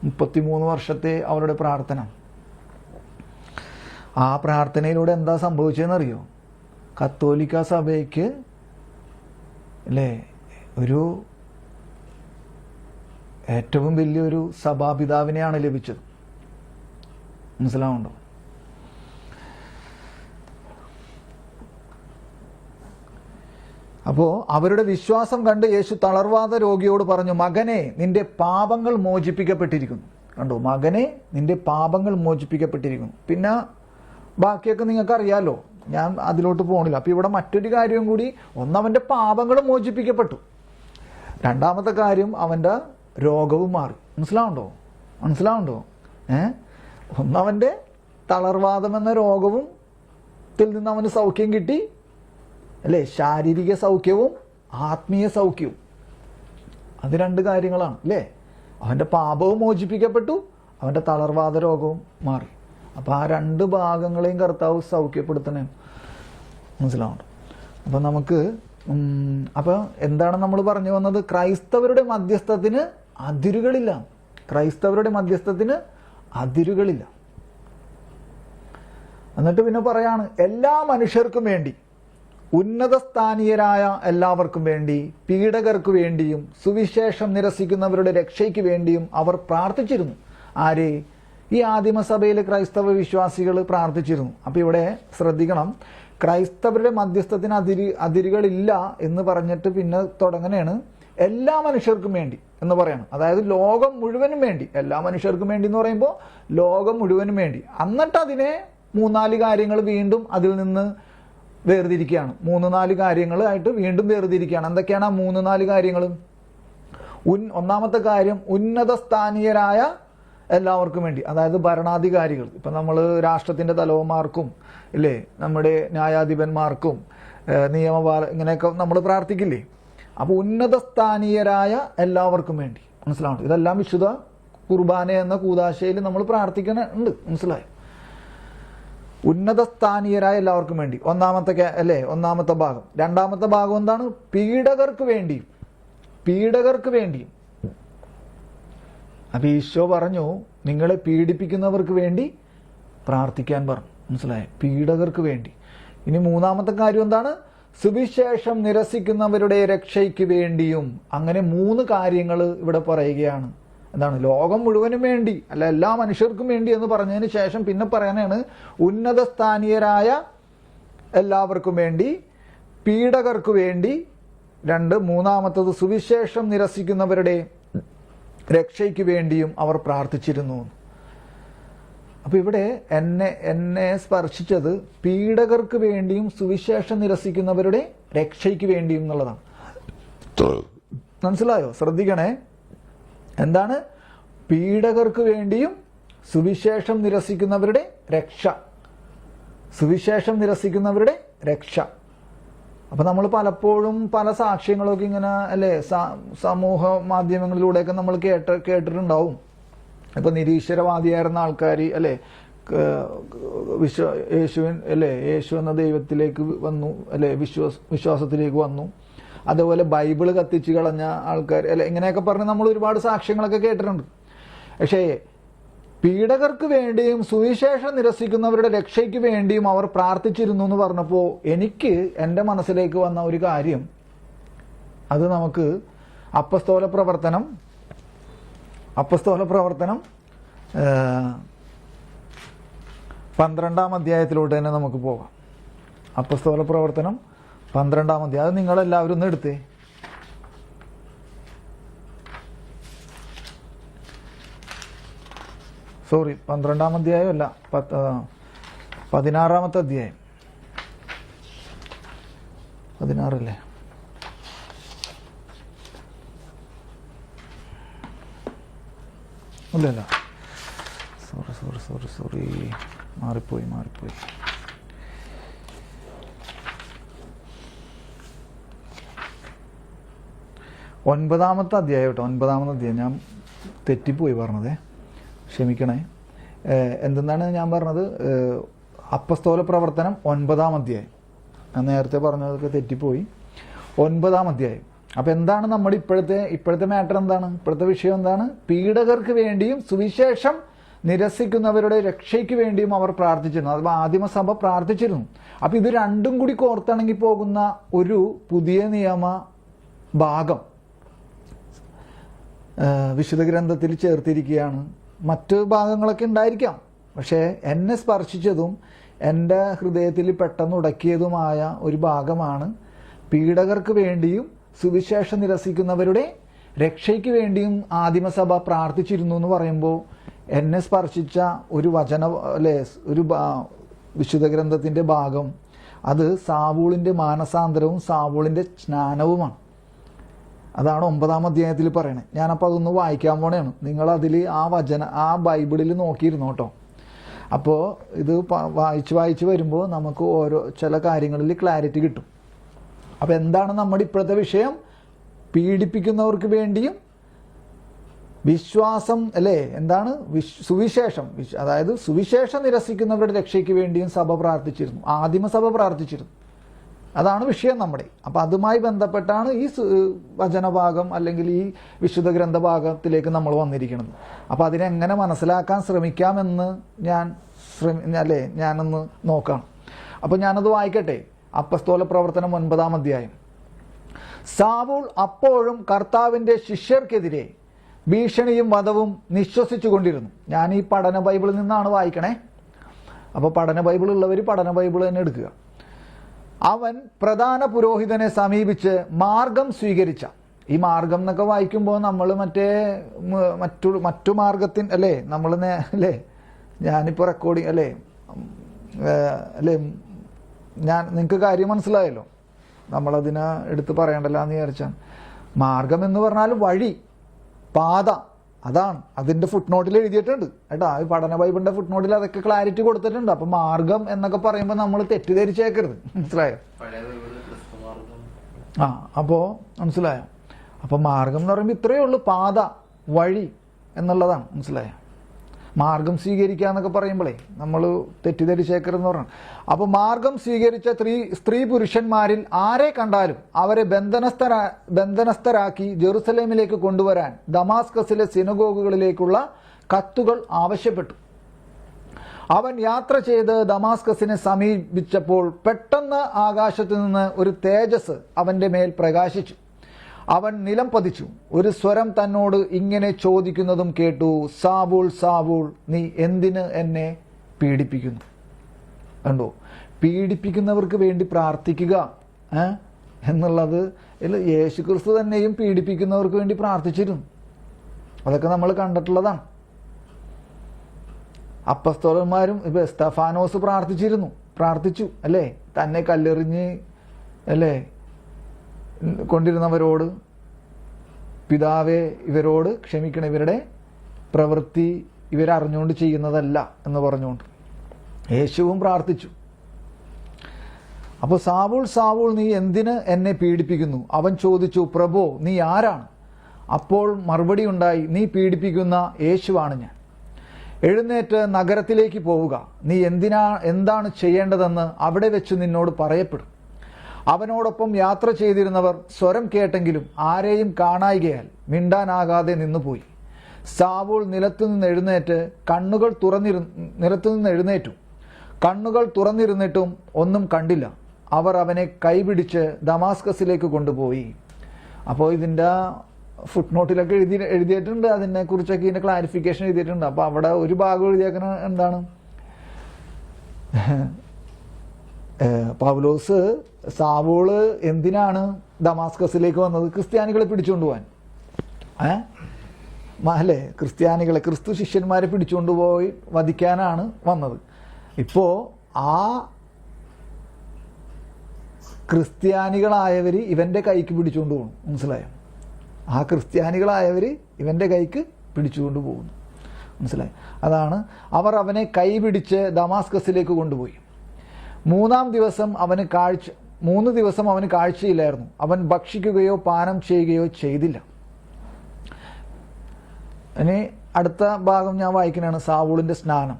33 വർഷത്തെ അവരുടെ പ്രാർത്ഥന. ആ പ്രാർത്ഥനയിലൂടെ എന്താ സംഭവിച്ചതെന്നറിയോ? കത്തോലിക്ക സഭയ്ക്ക് അല്ലേ ഒരു ഏറ്റവും വലിയൊരു സഭാപിതാവിനെയാണ് ലഭിച്ചത്. മനസ്സിലാവുന്നുണ്ടോ? അപ്പോൾ അവരുടെ വിശ്വാസം കണ്ട് യേശു തളർവാദ രോഗിയോട് പറഞ്ഞു, മകനെ നിന്റെ പാപങ്ങൾ മോചിപ്പിക്കപ്പെട്ടിരിക്കുന്നു. കണ്ടോ, മകനെ നിന്റെ പാപങ്ങൾ മോചിപ്പിക്കപ്പെട്ടിരിക്കുന്നു. പിന്നെ ബാക്കിയൊക്കെ നിങ്ങൾക്ക് അറിയാലോ, ഞാൻ അതിലോട്ട് പോകണില്ല. അപ്പോൾ ഇവിടെ മറ്റൊരു കാര്യം കൂടി, ഒന്നവൻ്റെ പാപങ്ങൾ മോചിപ്പിക്കപ്പെട്ടു, രണ്ടാമത്തെ കാര്യം അവൻ്റെ രോഗവും മാറി. മനസ്സിലാവുണ്ടോ? ഒന്നവൻ്റെ തളർവാദം എന്ന രോഗവും നിന്ന് അവന് സൗഖ്യം കിട്ടി അല്ലേ, ശാരീരിക സൗഖ്യവും ആത്മീയ സൗഖ്യവും. അത് രണ്ട് കാര്യങ്ങളാണ് അല്ലേ. അവൻ്റെ പാപവും മോചിപ്പിക്കപ്പെട്ടു, അവൻ്റെ തളർവാദ രോഗവും മാറി. അപ്പോൾ ആ രണ്ട് ഭാഗങ്ങളെയും കർത്താവ് സൗഖ്യപ്പെടുത്തണേ, മനസ്സിലാവണം. അപ്പം നമുക്ക് അപ്പോൾ എന്താണ് നമ്മൾ പറഞ്ഞു വന്നത്? ക്രൈസ്തവരുടെ മധ്യസ്ഥത്തിന് അതിരുകളില്ല. ക്രൈസ്തവരുടെ മധ്യസ്ഥത്തിന് അതിരുകളില്ല. എന്നിട്ട് പിന്നെ പറയാണ്, എല്ലാ മനുഷ്യർക്കും വേണ്ടി, ഉന്നത സ്ഥാനീയരായ എല്ലാവർക്കും വേണ്ടി, പീഡകർക്ക് വേണ്ടിയും സുവിശേഷം നിരസിക്കുന്നവരുടെ രക്ഷയ്ക്ക് വേണ്ടിയും അവർ പ്രാർത്ഥിച്ചിരുന്നു. ആര്? ഈ ആദിമസഭയിലെ ക്രൈസ്തവ വിശ്വാസികൾ പ്രാർത്ഥിച്ചിരുന്നു. അപ്പോൾ ഇവിടെ ശ്രദ്ധിക്കണം, ക്രൈസ്തവരുടെ മധ്യസ്ഥത്തിന് അതിരുകളില്ല എന്ന് പറഞ്ഞിട്ട് പിന്നെ തുടങ്ങനെയാണ് എല്ലാ മനുഷ്യർക്കും വേണ്ടി എന്ന് പറയണം. അതായത് ലോകം മുഴുവനും വേണ്ടി, എല്ലാ മനുഷ്യർക്കും വേണ്ടി എന്ന് പറയുമ്പോൾ ലോകം മുഴുവനും വേണ്ടി. എന്നിട്ട് അതിനെ 3-4 കാര്യങ്ങൾ വീണ്ടും അതിൽ നിന്ന് വേർതിരിക്കുകയാണ്. 3-4 കാര്യങ്ങളായിട്ട് വീണ്ടും വേർതിരിക്കുകയാണ്. എന്തൊക്കെയാണ് ആ 3-4 കാര്യങ്ങൾ? ഒന്നാമത്തെ കാര്യം, ഉന്നത സ്ഥാനീയരായ എല്ലാവർക്കും വേണ്ടി, അതായത് ഭരണാധികാരികൾ. ഇപ്പം നമ്മൾ രാഷ്ട്രത്തിൻ്റെ തലവന്മാർക്കും ഇല്ലേ, നമ്മുടെ ന്യായാധിപന്മാർക്കും ഇങ്ങനെയൊക്കെ നമ്മൾ പ്രാർത്ഥിക്കില്ലേ. അപ്പോൾ ഉന്നത സ്ഥാനീയരായ എല്ലാവർക്കും വേണ്ടി, മനസ്സിലാവണം. ഇതെല്ലാം വിശുദ്ധ കുർബാന എന്ന കൂദാശയിൽ നമ്മൾ പ്രാർത്ഥിക്കുന്നുണ്ട്, മനസ്സിലായോ? ഉന്നത സ്ഥാനീയരായ എല്ലാവർക്കും വേണ്ടി ഒന്നാമത്തെ ഭാഗം. രണ്ടാമത്തെ ഭാഗം എന്താണ്? പീഡകർക്ക് വേണ്ടിയും. പീഡകർക്ക് വേണ്ടിയും. അപ്പൊ ഈശോ പറഞ്ഞു, നിങ്ങളെ പീഡിപ്പിക്കുന്നവർക്ക് വേണ്ടി പ്രാർത്ഥിക്കാൻ പറഞ്ഞു, മനസ്സിലായോ? പീഡകർക്ക് വേണ്ടി. ഇനി മൂന്നാമത്തെ കാര്യം എന്താണ്? സുവിശേഷം നിരസിക്കുന്നവരുടെ രക്ഷയ്ക്ക് വേണ്ടിയും. അങ്ങനെ 3 കാര്യങ്ങൾ ഇവിടെ പറയുകയാണ്. എന്താണ്? ലോകം മുഴുവനും വേണ്ടി, അല്ല എല്ലാ മനുഷ്യർക്കും വേണ്ടി എന്ന് പറഞ്ഞതിന് ശേഷം പിന്നെ പറയാനാണ്, ഉന്നത സ്ഥാനീയരായ എല്ലാവർക്കും വേണ്ടി, പീഡകർക്ക് വേണ്ടി. മൂന്നാമത്തത് സുവിശേഷം നിരസിക്കുന്നവരുടെ രക്ഷയ്ക്ക് വേണ്ടിയും അവർ പ്രാർത്ഥിച്ചിരുന്നു. അപ്പൊ ഇവിടെ എന്നെ സ്പർശിച്ചത് പീഡകർക്ക് വേണ്ടിയും സുവിശേഷം നിരസിക്കുന്നവരുടെ രക്ഷയ്ക്ക് വേണ്ടിയും എന്നുള്ളതാണ്. മനസ്സിലായോ? ശ്രദ്ധിക്കണേ. എന്താണ്? പീഡകർക്ക് വേണ്ടിയും സുവിശേഷം നിരസിക്കുന്നവരുടെ രക്ഷ. സുവിശേഷം നിരസിക്കുന്നവരുടെ രക്ഷ. അപ്പൊ നമ്മൾ പലപ്പോഴും പല സാക്ഷ്യങ്ങളൊക്കെ ഇങ്ങനെ അല്ലേ സമൂഹ മാധ്യമങ്ങളിലൂടെയൊക്കെ നമ്മൾ കേട്ടിട്ടുണ്ടാവും. ഇപ്പൊ നിരീശ്വരവാദിയായിരുന്ന ആൾക്കാർ അല്ലേ യേശു എന്ന ദൈവത്തിലേക്ക് വന്നു അല്ലെ, വിശ്വാസത്തിലേക്ക് വന്നു. അതേപോലെ ബൈബിള് കത്തിച്ച് കളഞ്ഞ ആൾക്കാർ അല്ലെ, ഇങ്ങനെയൊക്കെ പറഞ്ഞ് നമ്മൾ ഒരുപാട് സാക്ഷ്യങ്ങളൊക്കെ കേട്ടിട്ടുണ്ട്. പക്ഷേ പീഡകർക്ക് വേണ്ടിയും സുവിശേഷം നിരസിക്കുന്നവരുടെ രക്ഷയ്ക്ക് വേണ്ടിയും അവർ പ്രാർത്ഥിച്ചിരുന്നു എന്ന് പറഞ്ഞപ്പോൾ എനിക്ക് എൻ്റെ മനസ്സിലേക്ക് വന്ന ഒരു കാര്യം, അത് നമുക്ക് അപ്പസ്തോല പ്രവർത്തനം 12-ാം അധ്യായത്തിലോട്ട് തന്നെ നമുക്ക് പോകാം. അപ്പസ്തോല പ്രവർത്തനം 12-ാം അധ്യായം. അത് നിങ്ങളെല്ലാവരും ഒന്ന് എടുത്തേ. സോറി, 12-ാം അധ്യായമല്ല, 16-ാമത്തെ അധ്യായം. 16 അല്ലല്ല, സോറി, മാറിപ്പോയി. 9-ാമത്തെ അധ്യായം കേട്ടോ, 9-ാമത്തെ അധ്യായം. ഞാൻ തെറ്റിപ്പോയി പറഞ്ഞതേ, ക്ഷമിക്കണേ. എന്തെന്നാണ് ഞാൻ പറഞ്ഞത്? അപ്പസ്തോല പ്രവർത്തനം 9-ാം അധ്യായം. ഞാൻ നേരത്തെ പറഞ്ഞതൊക്കെ തെറ്റിപ്പോയി. 9-ാം അധ്യായം. അപ്പം എന്താണ് നമ്മുടെ ഇപ്പോഴത്തെ മാറ്റർ എന്താണ്? ഇപ്പോഴത്തെ വിഷയം എന്താണ്? പീഡകർക്ക് വേണ്ടിയും സുവിശേഷം നിരസിക്കുന്നവരുടെ രക്ഷയ്ക്ക് വേണ്ടിയും അവർ പ്രാർത്ഥിച്ചിരുന്നു. അത് ആദിമസഭ പ്രാർത്ഥിച്ചിരുന്നു. അപ്പം ഇത് രണ്ടും കൂടി കോർത്തിണങ്ങി പോകുന്ന ഒരു പുതിയ നിയമ ഭാഗം വിശുദ്ധ ഗ്രന്ഥത്തിൽ ചേർത്തിരിക്കുകയാണ്. മറ്റ് ഭാഗങ്ങളൊക്കെ ഉണ്ടായിരിക്കാം, പക്ഷേ എന്നെ സ്പർശിച്ചതും എൻ്റെ ഹൃദയത്തിൽ പെട്ടെന്ന് ഉടക്കിയതുമായ ഒരു ഭാഗമാണ് പീഡകർക്ക് വേണ്ടിയും സുവിശേഷം നിരസിക്കുന്നവരുടെ രക്ഷയ്ക്ക് വേണ്ടിയും ആദിമസഭ പ്രാർത്ഥിച്ചിരുന്നു എന്ന് പറയുമ്പോൾ എന്നെ സ്പർശിച്ച ഒരു ഒരു വിശുദ്ധ ഗ്രന്ഥത്തിൻ്റെ ഭാഗം, അത് സാവൂളിൻ്റെ മാനസാന്തരവും സാവൂളിൻ്റെ സ്നാനവുമാണ്. അതാണ് 9-ാം അധ്യായത്തിൽ പറയണേ. ഞാനപ്പോൾ അതൊന്ന് വായിക്കാൻ പോണേണ്. നിങ്ങളതിൽ ആ ബൈബിളിൽ നോക്കിയിരുന്നു കേട്ടോ. അപ്പോൾ ഇത് വായിച്ച് വരുമ്പോൾ നമുക്ക് ചില കാര്യങ്ങളിൽ ക്ലാരിറ്റി കിട്ടും. അപ്പോൾ എന്താണ് നമ്മുടെ ഇപ്പോഴത്തെ വിഷയം? പീഡിപ്പിക്കുന്നവർക്ക് വേണ്ടിയും വിശ്വാസം അല്ലേ എന്താണ് സുവിശേഷം അതായത് സുവിശേഷം നിരസിക്കുന്നവരുടെ രക്ഷയ്ക്ക് വേണ്ടിയും സഭ പ്രാർത്ഥിച്ചിരുന്നു. ആദിമസഭ പ്രാർത്ഥിച്ചിരുന്നു. അതാണ് വിഷയം നമ്മുടെ. അപ്പം അതുമായി ബന്ധപ്പെട്ടാണ് ഈ വചനഭാഗം അല്ലെങ്കിൽ ഈ വിശുദ്ധ ഗ്രന്ഥഭാഗത്തിലേക്ക് നമ്മൾ വന്നിരിക്കുന്നത്. അപ്പം അതിനെങ്ങനെ മനസ്സിലാക്കാൻ ശ്രമിക്കാമെന്ന് ഞാനൊന്ന് നോക്കാം. അപ്പം ഞാനത് വായിക്കട്ടെ. അപ്പസ്തോല പ്രവർത്തനം 9-ാം അധ്യായം. സാവൂൾ അപ്പോഴും കർത്താവിൻ്റെ ശിഷ്യർക്കെതിരെ ഭീഷണിയും വധവും നിശ്വസിച്ചു കൊണ്ടിരുന്നു. ഞാൻ ഈ പഠന ബൈബിളിൽ നിന്നാണ് വായിക്കണേ. അപ്പോൾ പഠന ബൈബിൾ ഉള്ളവർ പഠന ബൈബിൾ തന്നെ എടുക്കുക. അവൻ പ്രധാന പുരോഹിതനെ സമീപിച്ച് മാർഗം സ്വീകരിച്ച, ഈ മാർഗം എന്നൊക്കെ വായിക്കുമ്പോൾ നമ്മൾ മറ്റു മാർഗത്തിൻ അല്ലേ നമ്മൾ അല്ലേ ഞാനിപ്പോൾ റെക്കോർഡിങ് അല്ലേ നിങ്ങൾക്ക് കാര്യം മനസ്സിലായല്ലോ. നമ്മളതിനെ എടുത്ത് പറയണ്ടല്ലോ എന്ന് വിചാരിച്ചാൽ. മാർഗം എന്ന് പറഞ്ഞാൽ വഴി, പാത, അതാണ്. അതിൻ്റെ ഫുട് നോട്ടിൽ എഴുതിയിട്ടുണ്ട് കേട്ടോ. ഈ പഠന ബൈബിളിൻ്റെ ഫുട് നോട്ടിൽ അതൊക്കെ ക്ലാരിറ്റി കൊടുത്തിട്ടുണ്ട്. അപ്പം മാർഗം എന്നൊക്കെ പറയുമ്പോൾ നമ്മൾ തെറ്റിദ്ധരിച്ചേക്കരുത്. മനസ്സിലായോ? അപ്പോൾ മനസ്സിലായോ? അപ്പം മാർഗം എന്ന് പറയുമ്പോൾ ഇത്രയേ ഉള്ളൂ, പാത, വഴി എന്നുള്ളതാണ്. മനസ്സിലായോ? മാർഗം സ്വീകരിക്കുക എന്നൊക്കെ പറയുമ്പോഴേ നമ്മൾ തെറ്റിദ്ധരിച്ചേക്കരുതെന്ന് പറഞ്ഞു. അപ്പോൾ മാർഗം സ്വീകരിച്ച സ്ത്രീ പുരുഷന്മാരിൽ ആരെ കണ്ടാലും അവരെ ബന്ധനസ്ഥരാക്കി ജെറുസലേമിലേക്ക് കൊണ്ടുവരാൻ ദമാസ്കസിലെ സിനഗോഗുകളിലേക്കുള്ള കത്തുകൾ ആവശ്യപ്പെട്ടു. അവൻ യാത്ര ചെയ്ത് ദമാസ്കസിനെ സമീപിച്ചപ്പോൾ പെട്ടെന്ന് ആകാശത്തു നിന്ന് ഒരു തേജസ് അവന്റെ മേൽ പ്രകാശിച്ചു. അവൻ നിലം പതിച്ചു. ഒരു സ്വരം തന്നോട് ഇങ്ങനെ ചോദിക്കുന്നതും കേട്ടു, സാവൂൾ സാവൂൾ, നീ എന്തിന് എന്നെ പീഡിപ്പിക്കുന്നു? കണ്ടോ? പീഡിപ്പിക്കുന്നവർക്ക് വേണ്ടി പ്രാർത്ഥിക്കുക എന്നുള്ളത് യേശുക്രിസ്തു തന്നെയും പീഡിപ്പിക്കുന്നവർക്ക് വേണ്ടി പ്രാർത്ഥിച്ചിരുന്നു. അതൊക്കെ നമ്മൾ കണ്ടിട്ടുള്ളതാണ്. അപ്പസ്തോലന്മാരും സ്തഫാനോസ് പ്രാർത്ഥിച്ചു അല്ലേ, തന്നെ കല്ലെറിഞ്ഞ് അല്ലേ കൊണ്ടിരുന്നവരോട്, പിതാവേ ഇവരോട് ക്ഷമിക്കണം, ഇവരുടെ പ്രവൃത്തി ഇവരറിഞ്ഞുകൊണ്ട് ചെയ്യുന്നതല്ല എന്ന് പറഞ്ഞുകൊണ്ട് യേശുവും പ്രാർത്ഥിച്ചു. അപ്പോൾ സാവൂൾ സാവൂൾ, നീ എന്തിന് എന്നെ പീഡിപ്പിക്കുന്നു? അവൻ ചോദിച്ചു, പ്രഭോ നീ ആരാണ്? അപ്പോൾ മറുപടി ഉണ്ടായി, നീ പീഡിപ്പിക്കുന്ന യേശുവാണ് ഞാൻ. എഴുന്നേറ്റ് നഗരത്തിലേക്ക് പോവുക, നീ എന്താണ് ചെയ്യേണ്ടതെന്ന് അവിടെ വെച്ച് നിന്നോട് പറയപ്പെടും. അവനോടൊപ്പം യാത്ര ചെയ്തിരുന്നവർ സ്വരം കേട്ടെങ്കിലും ആരെയും കാണായികയാൽ മിണ്ടാനാകാതെ നിന്നുപോയി. സാവൂൾ നിലത്തുനിന്ന് എഴുന്നേറ്റു. കണ്ണുകൾ തുറന്നിരുന്നിട്ടും ഒന്നും കണ്ടില്ല. അവർ അവനെ കൈപിടിച്ച് ദമാസ്കസിലേക്ക് കൊണ്ടുപോയി. അപ്പോൾ ഇതിൻ്റെ ഫുട് നോട്ടിലൊക്കെ എഴുതിയിട്ടുണ്ട്, അതിനെക്കുറിച്ചൊക്കെ ഇതിൻ്റെ ക്ലാരിഫിക്കേഷൻ എഴുതിയിട്ടുണ്ട്. അപ്പോൾ അവിടെ ഒരു ഭാഗം എഴുതിയേക്കുന്ന എന്താണ്, പൗലോസ് സാവൂള് എന്തിനാണ് ദമാസ്കസിലേക്ക് വന്നത്? ക്രിസ്ത്യാനികളെ പിടിച്ചുകൊണ്ടുപോകാൻ അല്ലേ? ക്രിസ്തു ശിഷ്യന്മാരെ പിടിച്ചുകൊണ്ടുപോയി വധിക്കാനാണ് വന്നത്. ഇപ്പോൾ ആ ക്രിസ്ത്യാനികളായവർ ഇവൻ്റെ കൈക്ക് പിടിച്ചുകൊണ്ട് പോകുന്നു. മനസ്സിലായോ? ആ ക്രിസ്ത്യാനികളായവർ ഇവൻ്റെ കൈക്ക് പിടിച്ചുകൊണ്ട് പോകുന്നു. മനസ്സിലായി? അതാണ്. അവർ അവനെ കൈപിടിച്ച് ദമാസ്കസിലേക്ക് കൊണ്ടുപോയി. 3 ദിവസം അവന് കാഴ്ചയില്ലായിരുന്നു. അവൻ ഭക്ഷിക്കുകയോ പാനം ചെയ്യുകയോ ചെയ്തില്ല. ഇനി അടുത്ത ഭാഗം ഞാൻ വായിക്കുന്നതാണ്, സാവൂളിന്റെ സ്നാനം.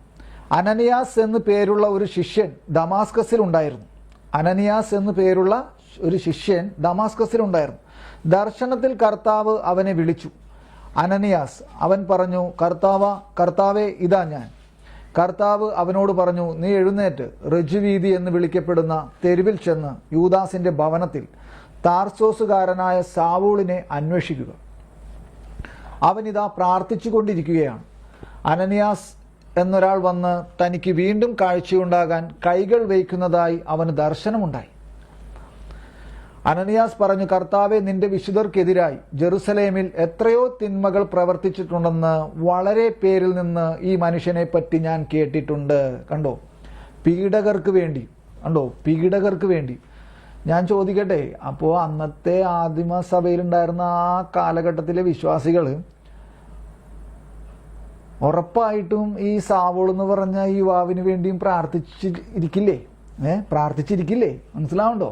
അനനിയാസ് എന്ന് പേരുള്ള ഒരു ശിഷ്യൻ ദമാസ്കസിലുണ്ടായിരുന്നു. ദർശനത്തിൽ കർത്താവ് അവനെ വിളിച്ചു. അനനിയാസ്. അവൻ പറഞ്ഞു, കർത്താവേ ഇതാ ഞാൻ. കർത്താവ് അവനോട് പറഞ്ഞു, നീ എഴുന്നേറ്റ് റജുവീതി എന്ന് വിളിക്കപ്പെടുന്ന തെരുവിൽ ചെന്ന് യൂദാസിന്റെ ഭവനത്തിൽ താർസോസുകാരനായ സാവൂളിനെ അന്വേഷിക്കുക. അവനിതാ പ്രാർത്ഥിച്ചു കൊണ്ടിരിക്കുകയാണ്. അനനിയാസ് എന്നൊരാൾ വന്ന് തനിക്ക് വീണ്ടും കാഴ്ചയുണ്ടാകാൻ കൈകൾ വയ്ക്കുന്നതായി അവന് ദർശനമുണ്ടായി. അനനിയാസ് പറഞ്ഞു, കർത്താവെ, നിന്റെ വിശുദ്ധർക്കെതിരായി ജെറുസലേമിൽ എത്രയോ തിന്മകൾ പ്രവർത്തിച്ചിട്ടുണ്ടെന്ന് വളരെ പേരിൽ നിന്ന് ഈ മനുഷ്യനെ പറ്റി ഞാൻ കേട്ടിട്ടുണ്ട്. കണ്ടോ? പീഡകർക്ക് വേണ്ടി. ഞാൻ ചോദിക്കട്ടെ, അപ്പോൾ അന്നത്തെ ആദിമസഭയിലുണ്ടായിരുന്ന ആ കാലഘട്ടത്തിലെ വിശ്വാസികൾ ഉറപ്പായിട്ടും ഈ സാവൂൾ എന്ന് പറഞ്ഞ ഈ യുവാവിന് വേണ്ടിയും പ്രാർത്ഥിച്ചിരിക്കില്ലേ? മനസ്സിലാവുണ്ടോ?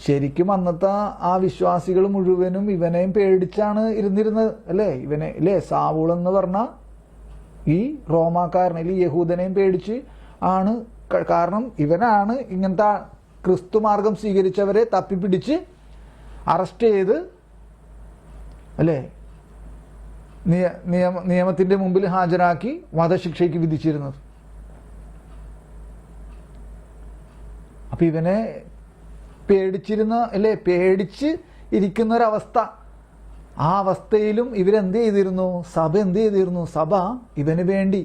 ശരിക്കും അന്നത്തെ ആ വിശ്വാസികൾ മുഴുവനും ഇവനെയും പേടിച്ചാണ് ഇരുന്നിരുന്നത് അല്ലേ? ഇവനെ അല്ലേ സാവൂൾ എന്ന് പറഞ്ഞ ഈ റോമാക്കാരനെ ഈ യഹൂദനെയും പേടിച്ച് ആണ്. കാരണം ഇവനാണ് ഇങ്ങനത്തെ ക്രിസ്തു മാർഗം സ്വീകരിച്ചവരെ തപ്പിപ്പിടിച്ച് അറസ്റ്റ് ചെയ്ത് അല്ലേ നിയമത്തിന്റെ മുമ്പിൽ ഹാജരാക്കി വധശിക്ഷയ്ക്ക് വിധിച്ചിരുന്നത്. അപ്പൊ ഇവനെ പേടിച്ചിരുന്ന അല്ലേ, പേടിച്ച് ഇരിക്കുന്ന ഒരവസ്ഥ. ആ അവസ്ഥയിലും ഇവരെന്ത് ചെയ്തിരുന്നു? സഭ എന്ത് ചെയ്തിരുന്നു? സഭ ഇവന് വേണ്ടി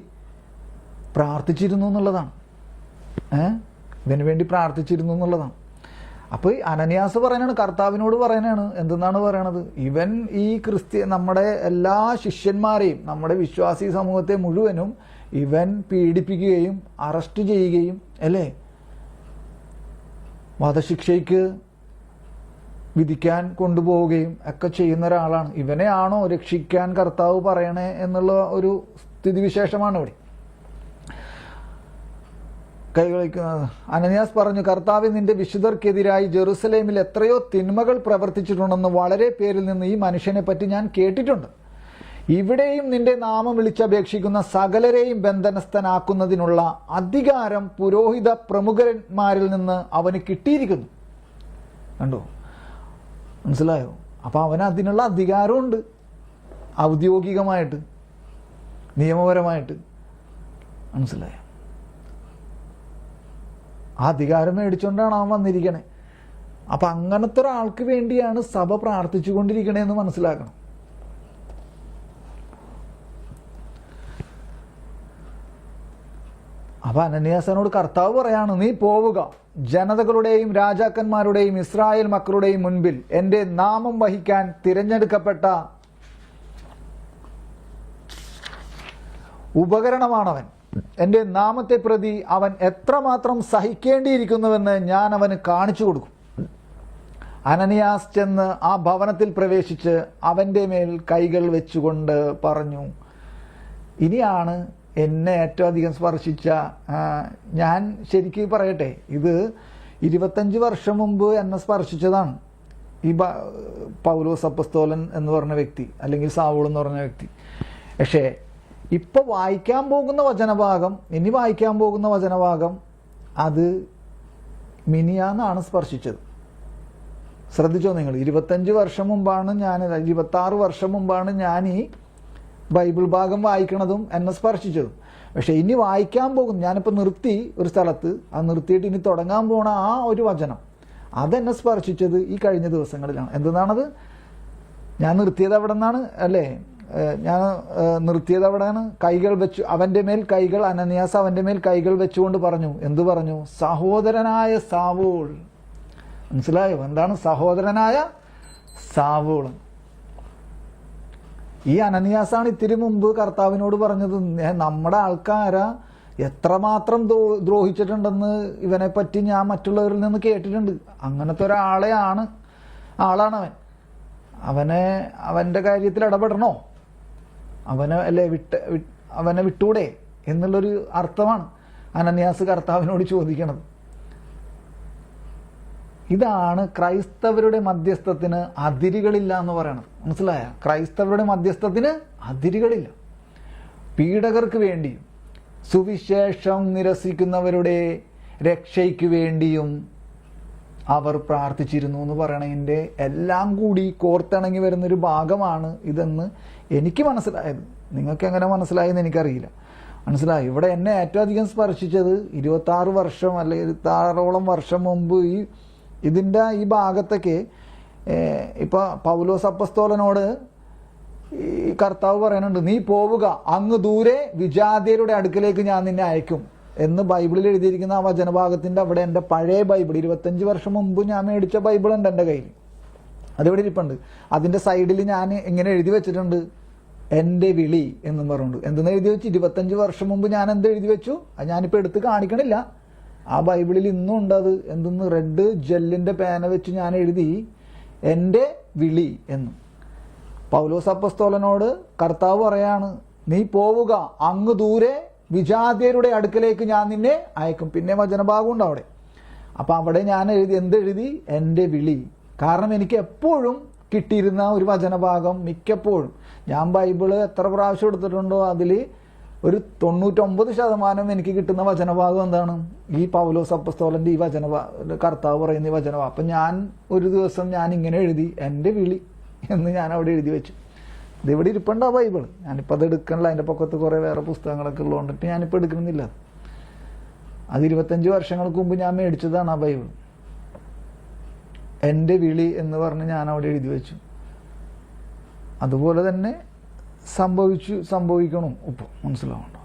പ്രാർത്ഥിച്ചിരുന്നു എന്നുള്ളതാണ്. ഇവന് വേണ്ടി പ്രാർത്ഥിച്ചിരുന്നു എന്നുള്ളതാണ്. അപ്പൊ അനന്യാസ് പറയാനാണ്, കർത്താവിനോട് പറയാനാണ്. എന്തെന്നാണ് പറയണത്? ഇവൻ ഈ നമ്മുടെ എല്ലാ ശിഷ്യന്മാരെയും നമ്മുടെ വിശ്വാസി സമൂഹത്തെ മുഴുവനും ഇവൻ പീഡിപ്പിക്കുകയും അറസ്റ്റ് ചെയ്യുകയും അല്ലേ വധശിക്ഷയ്ക്ക് വിധിക്കാൻ കൊണ്ടുപോവുകയും ഒക്കെ ചെയ്യുന്ന ഒരാളാണ്. ഇവനെയാണോ രക്ഷിക്കാൻ കർത്താവ് പറയണേ എന്നുള്ള ഒരു സ്ഥിതിവിശേഷമാണ് ഇവിടെ. കൈകളിക്കുന്നത് അനന്യാസ് പറഞ്ഞു, കർത്താവ് നിന്റെ വിശുദ്ധർക്കെതിരായി ജെറുസലേമിൽ എത്രയോ തിന്മകൾ പ്രവർത്തിച്ചിട്ടുണ്ടെന്ന് വളരെ പേരിൽ നിന്ന് ഈ മനുഷ്യനെ പറ്റി ഞാൻ കേട്ടിട്ടുണ്ട്. ഇവിടെയും നിന്റെ നാമം വിളിച്ചപേക്ഷിക്കുന്ന സകലരെയും ബന്ധനസ്ഥനാക്കുന്നതിനുള്ള അധികാരം പുരോഹിത പ്രമുഖന്മാരിൽ നിന്ന് അവന് കിട്ടിയിരിക്കുന്നു. കണ്ടോ? മനസ്സിലായോ? അപ്പൊ അവന് അതിനുള്ള അധികാരമുണ്ട്, ഔദ്യോഗികമായിട്ട് നിയമപരമായിട്ട്. മനസ്സിലായോ? ആ അധികാരം മേടിച്ചുകൊണ്ടാണ് അവൻ വന്നിരിക്കണേ. അപ്പൊ അങ്ങനത്തെ ഒരാൾക്ക് വേണ്ടിയാണ് സഭ പ്രാർത്ഥിച്ചു കൊണ്ടിരിക്കണേന്ന് മനസ്സിലാക്കണം. അപ്പൊ അനന്യാസനോട് കർത്താവ് പറയാണ്, നീ പോവുക, ജനതകളുടെയും രാജാക്കന്മാരുടെയും ഇസ്രായേൽ മക്കളുടെയും മുൻപിൽ എന്റെ നാമം വഹിക്കാൻ തിരഞ്ഞെടുക്കപ്പെട്ട ഉപകരണമാണവൻ. എന്റെ നാമത്തെ പ്രതി അവൻ എത്രമാത്രം സഹിക്കേണ്ടിയിരിക്കുന്നുവെന്ന് ഞാൻ അവന് കാണിച്ചു കൊടുക്കും. അനനിയാസ് ചെന്ന് ആ ഭവനത്തിൽ പ്രവേശിച്ച് അവന്റെ മേൽ കൈകൾ വെച്ചുകൊണ്ട് പറഞ്ഞു, ഇനിയാണ് എന്നെ ഏറ്റവും അധികം സ്പർശിച്ച. ഞാൻ ശരിക്കും പറയട്ടെ, ഇത് 25 വർഷം മുമ്പ് എന്നെ സ്പർശിച്ചതാണ് ഈ പൗലോസ് അപ്പസ്തോലൻ എന്ന് പറഞ്ഞ വ്യക്തി, അല്ലെങ്കിൽ സാവൂൾ എന്ന് പറഞ്ഞ വ്യക്തി. പക്ഷേ ഇപ്പൊ വായിക്കാൻ പോകുന്ന വചനഭാഗം, ഇനി വായിക്കാൻ പോകുന്ന വചനഭാഗം അത് മിനിയാന്നാണ് സ്പർശിച്ചത്. ശ്രദ്ധിച്ചോ നിങ്ങൾ? 25 വർഷം മുമ്പാണ് ഞാൻ, 26 വർഷം മുമ്പാണ് ഞാൻ ഈ ബൈബിൾ ഭാഗം വായിക്കണതും എന്നെ സ്പർശിച്ചതും. പക്ഷെ ഇനി വായിക്കാൻ പോകും, ഞാനിപ്പോൾ നിർത്തി ഒരു സ്ഥലത്ത്, അത് നിർത്തിയിട്ട് ഇനി തുടങ്ങാൻ പോണ ആ ഒരു വചനം അതെന്നെ സ്പർശിച്ചത് ഈ കഴിഞ്ഞ ദിവസങ്ങളിലാണ്. എന്തെന്നാണത്? ഞാൻ നിർത്തിയത് അവിടെ നിന്നാണ് അല്ലേ? ഞാൻ നിർത്തിയത് അവിടെയാണ്. കൈകൾ വെച്ചു അവന്റെ മേൽ കൈകൾ, അനന്യാസ് അവന്റെ മേൽ കൈകൾ വെച്ചുകൊണ്ട് പറഞ്ഞു. എന്തു പറഞ്ഞു? സഹോദരനായ സാവൂൾ. മനസ്സിലായോ? എന്താണ് സഹോദരനായ സാവൂൾ? ഈ അനന്യാസാണ് ഇത്തിരി മുമ്പ് കർത്താവിനോട് പറഞ്ഞത്, നമ്മുടെ ആൾക്കാരാ എത്രമാത്രം ദ്രോഹിച്ചിട്ടുണ്ടെന്ന് ഇവനെ പറ്റി ഞാൻ മറ്റുള്ളവരിൽ നിന്ന് കേട്ടിട്ടുണ്ട്. അങ്ങനത്തെ ആളാണ് അവൻ. അവന്റെ കാര്യത്തിൽ ഇടപെടണോ? അവനെ വിട്ടൂടെ എന്നുള്ളൊരു അർത്ഥമാണ് അനന്യാസ് കർത്താവിനോട് ചോദിക്കണത്. ഇതാണ് ക്രൈസ്തവരുടെ മധ്യസ്ഥത്തിന് അതിരുകളില്ല എന്ന് പറയണത്. മനസ്സിലായ? ക്രൈസ്തവരുടെ മധ്യസ്ഥത്തിന് അതിരുകളില്ല. പീഡകർക്ക് വേണ്ടിയും സുവിശേഷം നിരസിക്കുന്നവരുടെ രക്ഷയ്ക്ക് വേണ്ടിയും അവർ പ്രാർത്ഥിച്ചിരുന്നു എന്ന് പറയണതിൻ്റെ എല്ലാം കൂടി കോർത്തിണങ്ങി വരുന്നൊരു ഭാഗമാണ് ഇതെന്ന് എനിക്ക് മനസ്സിലായത്. നിങ്ങൾക്ക് എങ്ങനെ മനസ്സിലായെന്ന് എനിക്കറിയില്ല. മനസ്സിലായി? ഇവിടെ എന്നെ ഏറ്റവും അധികം സ്പർശിച്ചത് 26 വർഷം അല്ലെങ്കിൽ 26ഓളം വർഷം മുമ്പ് ഇതിൻ്റെ ഈ ഭാഗത്തൊക്കെ ഇപ്പൊ പൗലോസ് അപ്പസ്തോലനോട് ഈ കർത്താവ് പറയുന്നുണ്ട്, നീ പോവുക, അങ്ങ് ദൂരെ വിജാതിയരുടെ അടുക്കലേക്ക് ഞാൻ നിന്നെ അയക്കും എന്ന് ബൈബിളിൽ എഴുതിയിരിക്കുന്ന ആ വചനഭാഗത്തിന്റെ അവിടെ എൻ്റെ പഴയ ബൈബിൾ 25 വർഷം മുമ്പ് ഞാൻ മേടിച്ച ബൈബിൾ ഉണ്ട് എൻ്റെ കയ്യിൽ. അതിവിടെ ഇരിപ്പുണ്ട്. അതിന്റെ സൈഡിൽ ഞാൻ ഇങ്ങനെ എഴുതി വെച്ചിട്ടുണ്ട്, എൻ്റെ വിളി എന്നും പറഞ്ഞുകൊണ്ട്. എന്തെന്ന് എഴുതി വെച്ചു? 25 വർഷം മുമ്പ് ഞാൻ എന്ത് എഴുതി വെച്ചു? അത് ഞാനിപ്പോൾ എടുത്ത് കാണിക്കണില്ല. ആ ബൈബിളിൽ ഇന്നും ഉണ്ട് അത്. എന്തെന്ന് റെഡ് ജെല്ലിന്റെ പേന വെച്ച് ഞാൻ എഴുതി, എൻ്റെ വിളി എന്ന്. പൗലോസ് അപ്പസ്തോലനോട് കർത്താവ് പറയാണ്, നീ പോവുക, അങ്ങ് ദൂരെ വിജാതിയരുടെ അടുക്കലേക്ക് ഞാൻ നിന്നെ അയക്കും. പിന്നെ വചനഭാഗം ഉണ്ട് അവിടെ. അപ്പം അവിടെ ഞാൻ എന്തെഴുതി? എൻ്റെ വിളി. കാരണം എനിക്ക് എപ്പോഴും കിട്ടിയിരുന്ന ഒരു വചനഭാഗം, മിക്കപ്പോഴും ഞാൻ ബൈബിള് എത്ര പ്രാവശ്യം എടുത്തിട്ടുണ്ടോ അതിൽ ഒരു 99% എനിക്ക് കിട്ടുന്ന വചനഭാഗം എന്താണ്? ഈ പൗലോസ് അപ്പസ്തോലൻ്റെ ഈ കർത്താവ് പറയുന്ന ഈ വചനഭാഗം. അപ്പം ഞാൻ ഒരു ദിവസം ഞാൻ ഇങ്ങനെ എഴുതി, എൻ്റെ വിളി എന്ന് ഞാൻ അവിടെ എഴുതി വെച്ചു. ഇതിവിടെ ഇരിപ്പുണ്ട് ആ ബൈബിൾ. ഞാനിപ്പോൾ അത് എടുക്കണില്ല, അതിൻ്റെ പക്കത്ത് കുറേ വേറെ പുസ്തകങ്ങളൊക്കെ ഉള്ളതുകൊണ്ടിട്ട് ഞാനിപ്പോൾ എടുക്കണമെന്നില്ല. അത് 25 വർഷങ്ങൾക്ക് മുമ്പ് ഞാൻ മേടിച്ചതാണ് ആ ബൈബിൾ. എൻ്റെ വിളി എന്ന് പറഞ്ഞ് ഞാൻ അവിടെ എഴുതി വെച്ചു. അതുപോലെ തന്നെ സംഭവിക്കണം ഇപ്പോൾ, മനസ്സിലാവണ്ടോ?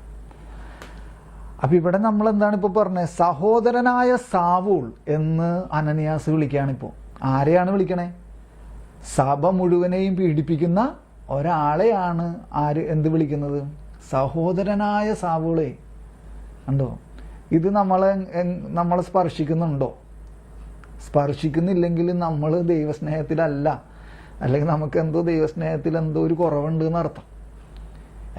അപ്പം ഇവിടെ നമ്മൾ എന്താണ് ഇപ്പോൾ പറഞ്ഞത്? സഹോദരനായ സാവൂൾ എന്ന് അനനിയാസ് വിളിക്കുകയാണിപ്പോൾ. ആരെയാണ് വിളിക്കണേ? സഭ മുഴുവനെയും പീഡിപ്പിക്കുന്ന ഒരാളെയാണ് എന്ത് വിളിക്കുന്നത്? സഹോദരനായ സാവൂളെ. കണ്ടോ? ഇത് നമ്മളെ സ്പർശിക്കുന്നുണ്ടോ? സ്പർശിക്കുന്നില്ലെങ്കിൽ നമ്മൾ ദൈവസ്നേഹത്തിലല്ല, അല്ലെങ്കിൽ നമുക്ക് എന്തോ ദൈവസ്നേഹത്തിൽ എന്തോ ഒരു കുറവുണ്ട് എന്നർത്ഥം.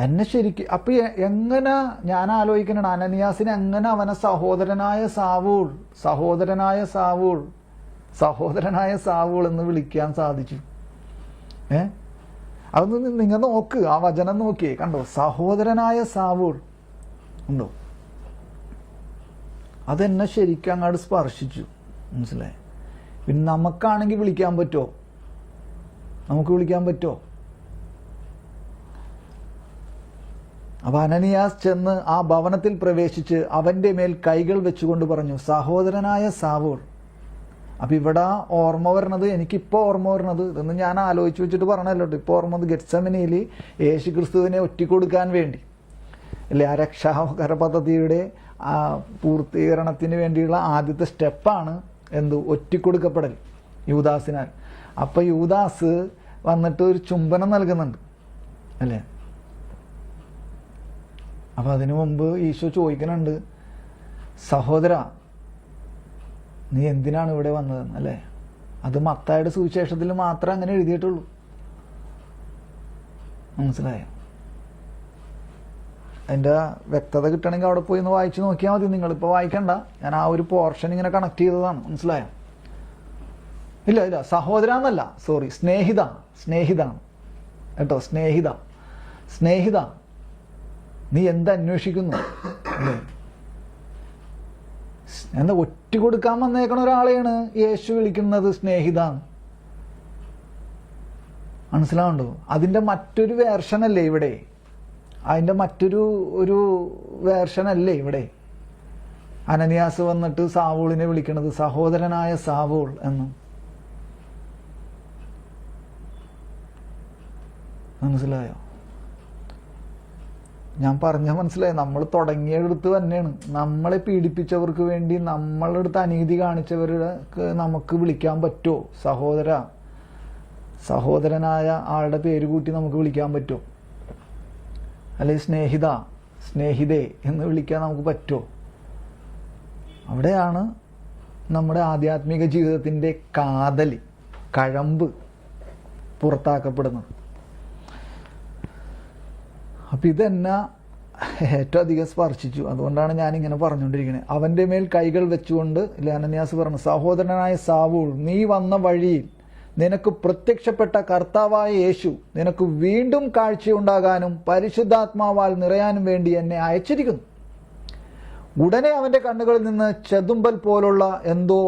എന്നെ ശരിക്കും അപ്പം എങ്ങനെ ഞാൻ ആലോചിക്കണം, അനനിയാസിനെ എങ്ങനെ അവനെ സഹോദരനായ സാവൂൾ എന്ന് വിളിക്കാൻ സാധിച്ചു? അതൊന്ന് നിങ്ങൾ നോക്ക്, ആ വചനം നോക്കിയേ. കണ്ടോ? സഹോദരനായ സാവൂൾ ഉണ്ടോ? അതെന്നെ ശരിക്കും അങ്ങോട്ട് സ്പർശിച്ചു, മനസ്സിലായി? പിന്നെ നമുക്കാണെങ്കിൽ വിളിക്കാൻ പറ്റുമോ? നമുക്ക് വിളിക്കാൻ പറ്റുമോ? അപ്പൊ അനനിയാസ് ചെന്ന് ആ ഭവനത്തിൽ പ്രവേശിച്ച് അവന്റെ മേൽ കൈകൾ വെച്ചുകൊണ്ട് പറഞ്ഞു, സഹോദരനായ സാവൂൾ. അപ്പൊ ഇവിടെ ഓർമ്മ വരണത്, എനിക്കിപ്പോൾ ഓർമ്മ വരണത്, ഇതൊന്നും ഞാൻ ആലോചിച്ച് വെച്ചിട്ട് പറഞ്ഞല്ലോ, ഇപ്പോൾ ഓർമ്മ വന്നത് ഗെത്സമനയിൽ യേശു ക്രിസ്തുവിനെ ഒറ്റിക്കൊടുക്കാൻ വേണ്ടി അല്ലെ, ആ രക്ഷാകര പദ്ധതിയുടെ പൂർത്തീകരണത്തിന് വേണ്ടിയുള്ള ആദ്യത്തെ സ്റ്റെപ്പാണ് എന്ത്? ഒറ്റിക്കൊടുക്കപ്പെടൽ യൂദാസിനാൽ. അപ്പൊ യൂദാസ് വന്നിട്ട് ഒരു ചുംബനം നൽകുന്നുണ്ട് അല്ലേ? അപ്പൊ അതിനു മുമ്പ് ഈശോ ചോദിക്കുന്നുണ്ട്, സഹോദര നീ എന്തിനാണ് ഇവിടെ വന്നതെന്ന് അല്ലേ? അത് മത്തായിയുടെ സുവിശേഷത്തിൽ മാത്രമേ അങ്ങനെ എഴുതിയിട്ടുള്ളൂ, മനസ്സിലായോ? അതിൻ്റെ വ്യക്തത കിട്ടണമെങ്കിൽ അവിടെ പോയി ഒന്ന് വായിച്ചു നോക്കിയാൽ മതി. നിങ്ങളിപ്പോൾ വായിക്കണ്ട, ഞാൻ ആ ഒരു പോർഷൻ ഇങ്ങനെ കണക്ട് ചെയ്തതാണ്, മനസ്സിലായോ? ഇല്ല സഹോദര എന്നല്ല, സോറി, സ്നേഹിത കേട്ടോ, സ്നേഹിത നീ എന്തന്വേഷിക്കുന്നു അല്ലേ? എന്താ ഒറ്റ കൊടുക്കാൻ വന്നേക്കണ ഒരാളെയാണ് യേശു വിളിക്കുന്നത് സ്നേഹിത, മനസ്സിലാവുണ്ടോ? അതിൻ്റെ മറ്റൊരു വേർഷനല്ലേ ഇവിടെ? അതിൻ്റെ മറ്റൊരു വേർഷനല്ലേ ഇവിടെ? അനനിയാസ് വന്നിട്ട് സാവൂളിനെ വിളിക്കണത് സഹോദരനായ സാവൂൾ എന്ന്, മനസ്സിലായോ? ഞാൻ പറഞ്ഞ മനസ്സിലായി? നമ്മൾ തുടങ്ങിയെടുത്ത് തന്നെയാണ്. നമ്മളെ പീഡിപ്പിച്ചവർക്ക് വേണ്ടി നമ്മളെടുത്ത് അനീതി കാണിച്ചവരുടെ നമുക്ക് വിളിക്കാൻ പറ്റുമോ? സഹോദരനായ ആളുടെ പേര് കൂട്ടി നമുക്ക് വിളിക്കാൻ പറ്റുമോ? അല്ലെങ്കിൽ സ്നേഹിതേ എന്ന് വിളിക്കാൻ നമുക്ക് പറ്റുമോ? അവിടെയാണ് നമ്മുടെ ആധ്യാത്മിക ജീവിതത്തിൻ്റെ കഴമ്പ് പുറത്താക്കപ്പെടുന്നത്. അപ്പം ഇതെന്നെ ഏറ്റവും അധികം സ്പർശിച്ചു. അതുകൊണ്ടാണ് ഞാനിങ്ങനെ പറഞ്ഞുകൊണ്ടിരിക്കുന്നത്. അവൻ്റെ മേൽ കൈകൾ വെച്ചുകൊണ്ട് അനനിയാസ് പറഞ്ഞു, സഹോദരനായ സാവൂൾ, നീ വന്ന വഴിയിൽ നിനക്ക് പ്രത്യക്ഷപ്പെട്ട കർത്താവായ യേശു നിനക്ക് വീണ്ടും കാഴ്ചയുണ്ടാകാനും പരിശുദ്ധാത്മാവാൽ നിറയാനും വേണ്ടി എന്നെ അയച്ചിരിക്കുന്നു. ഉടനെ അവൻ്റെ കണ്ണുകളിൽ നിന്ന് ചെതുമ്പൽ പോലുള്ള എന്തോ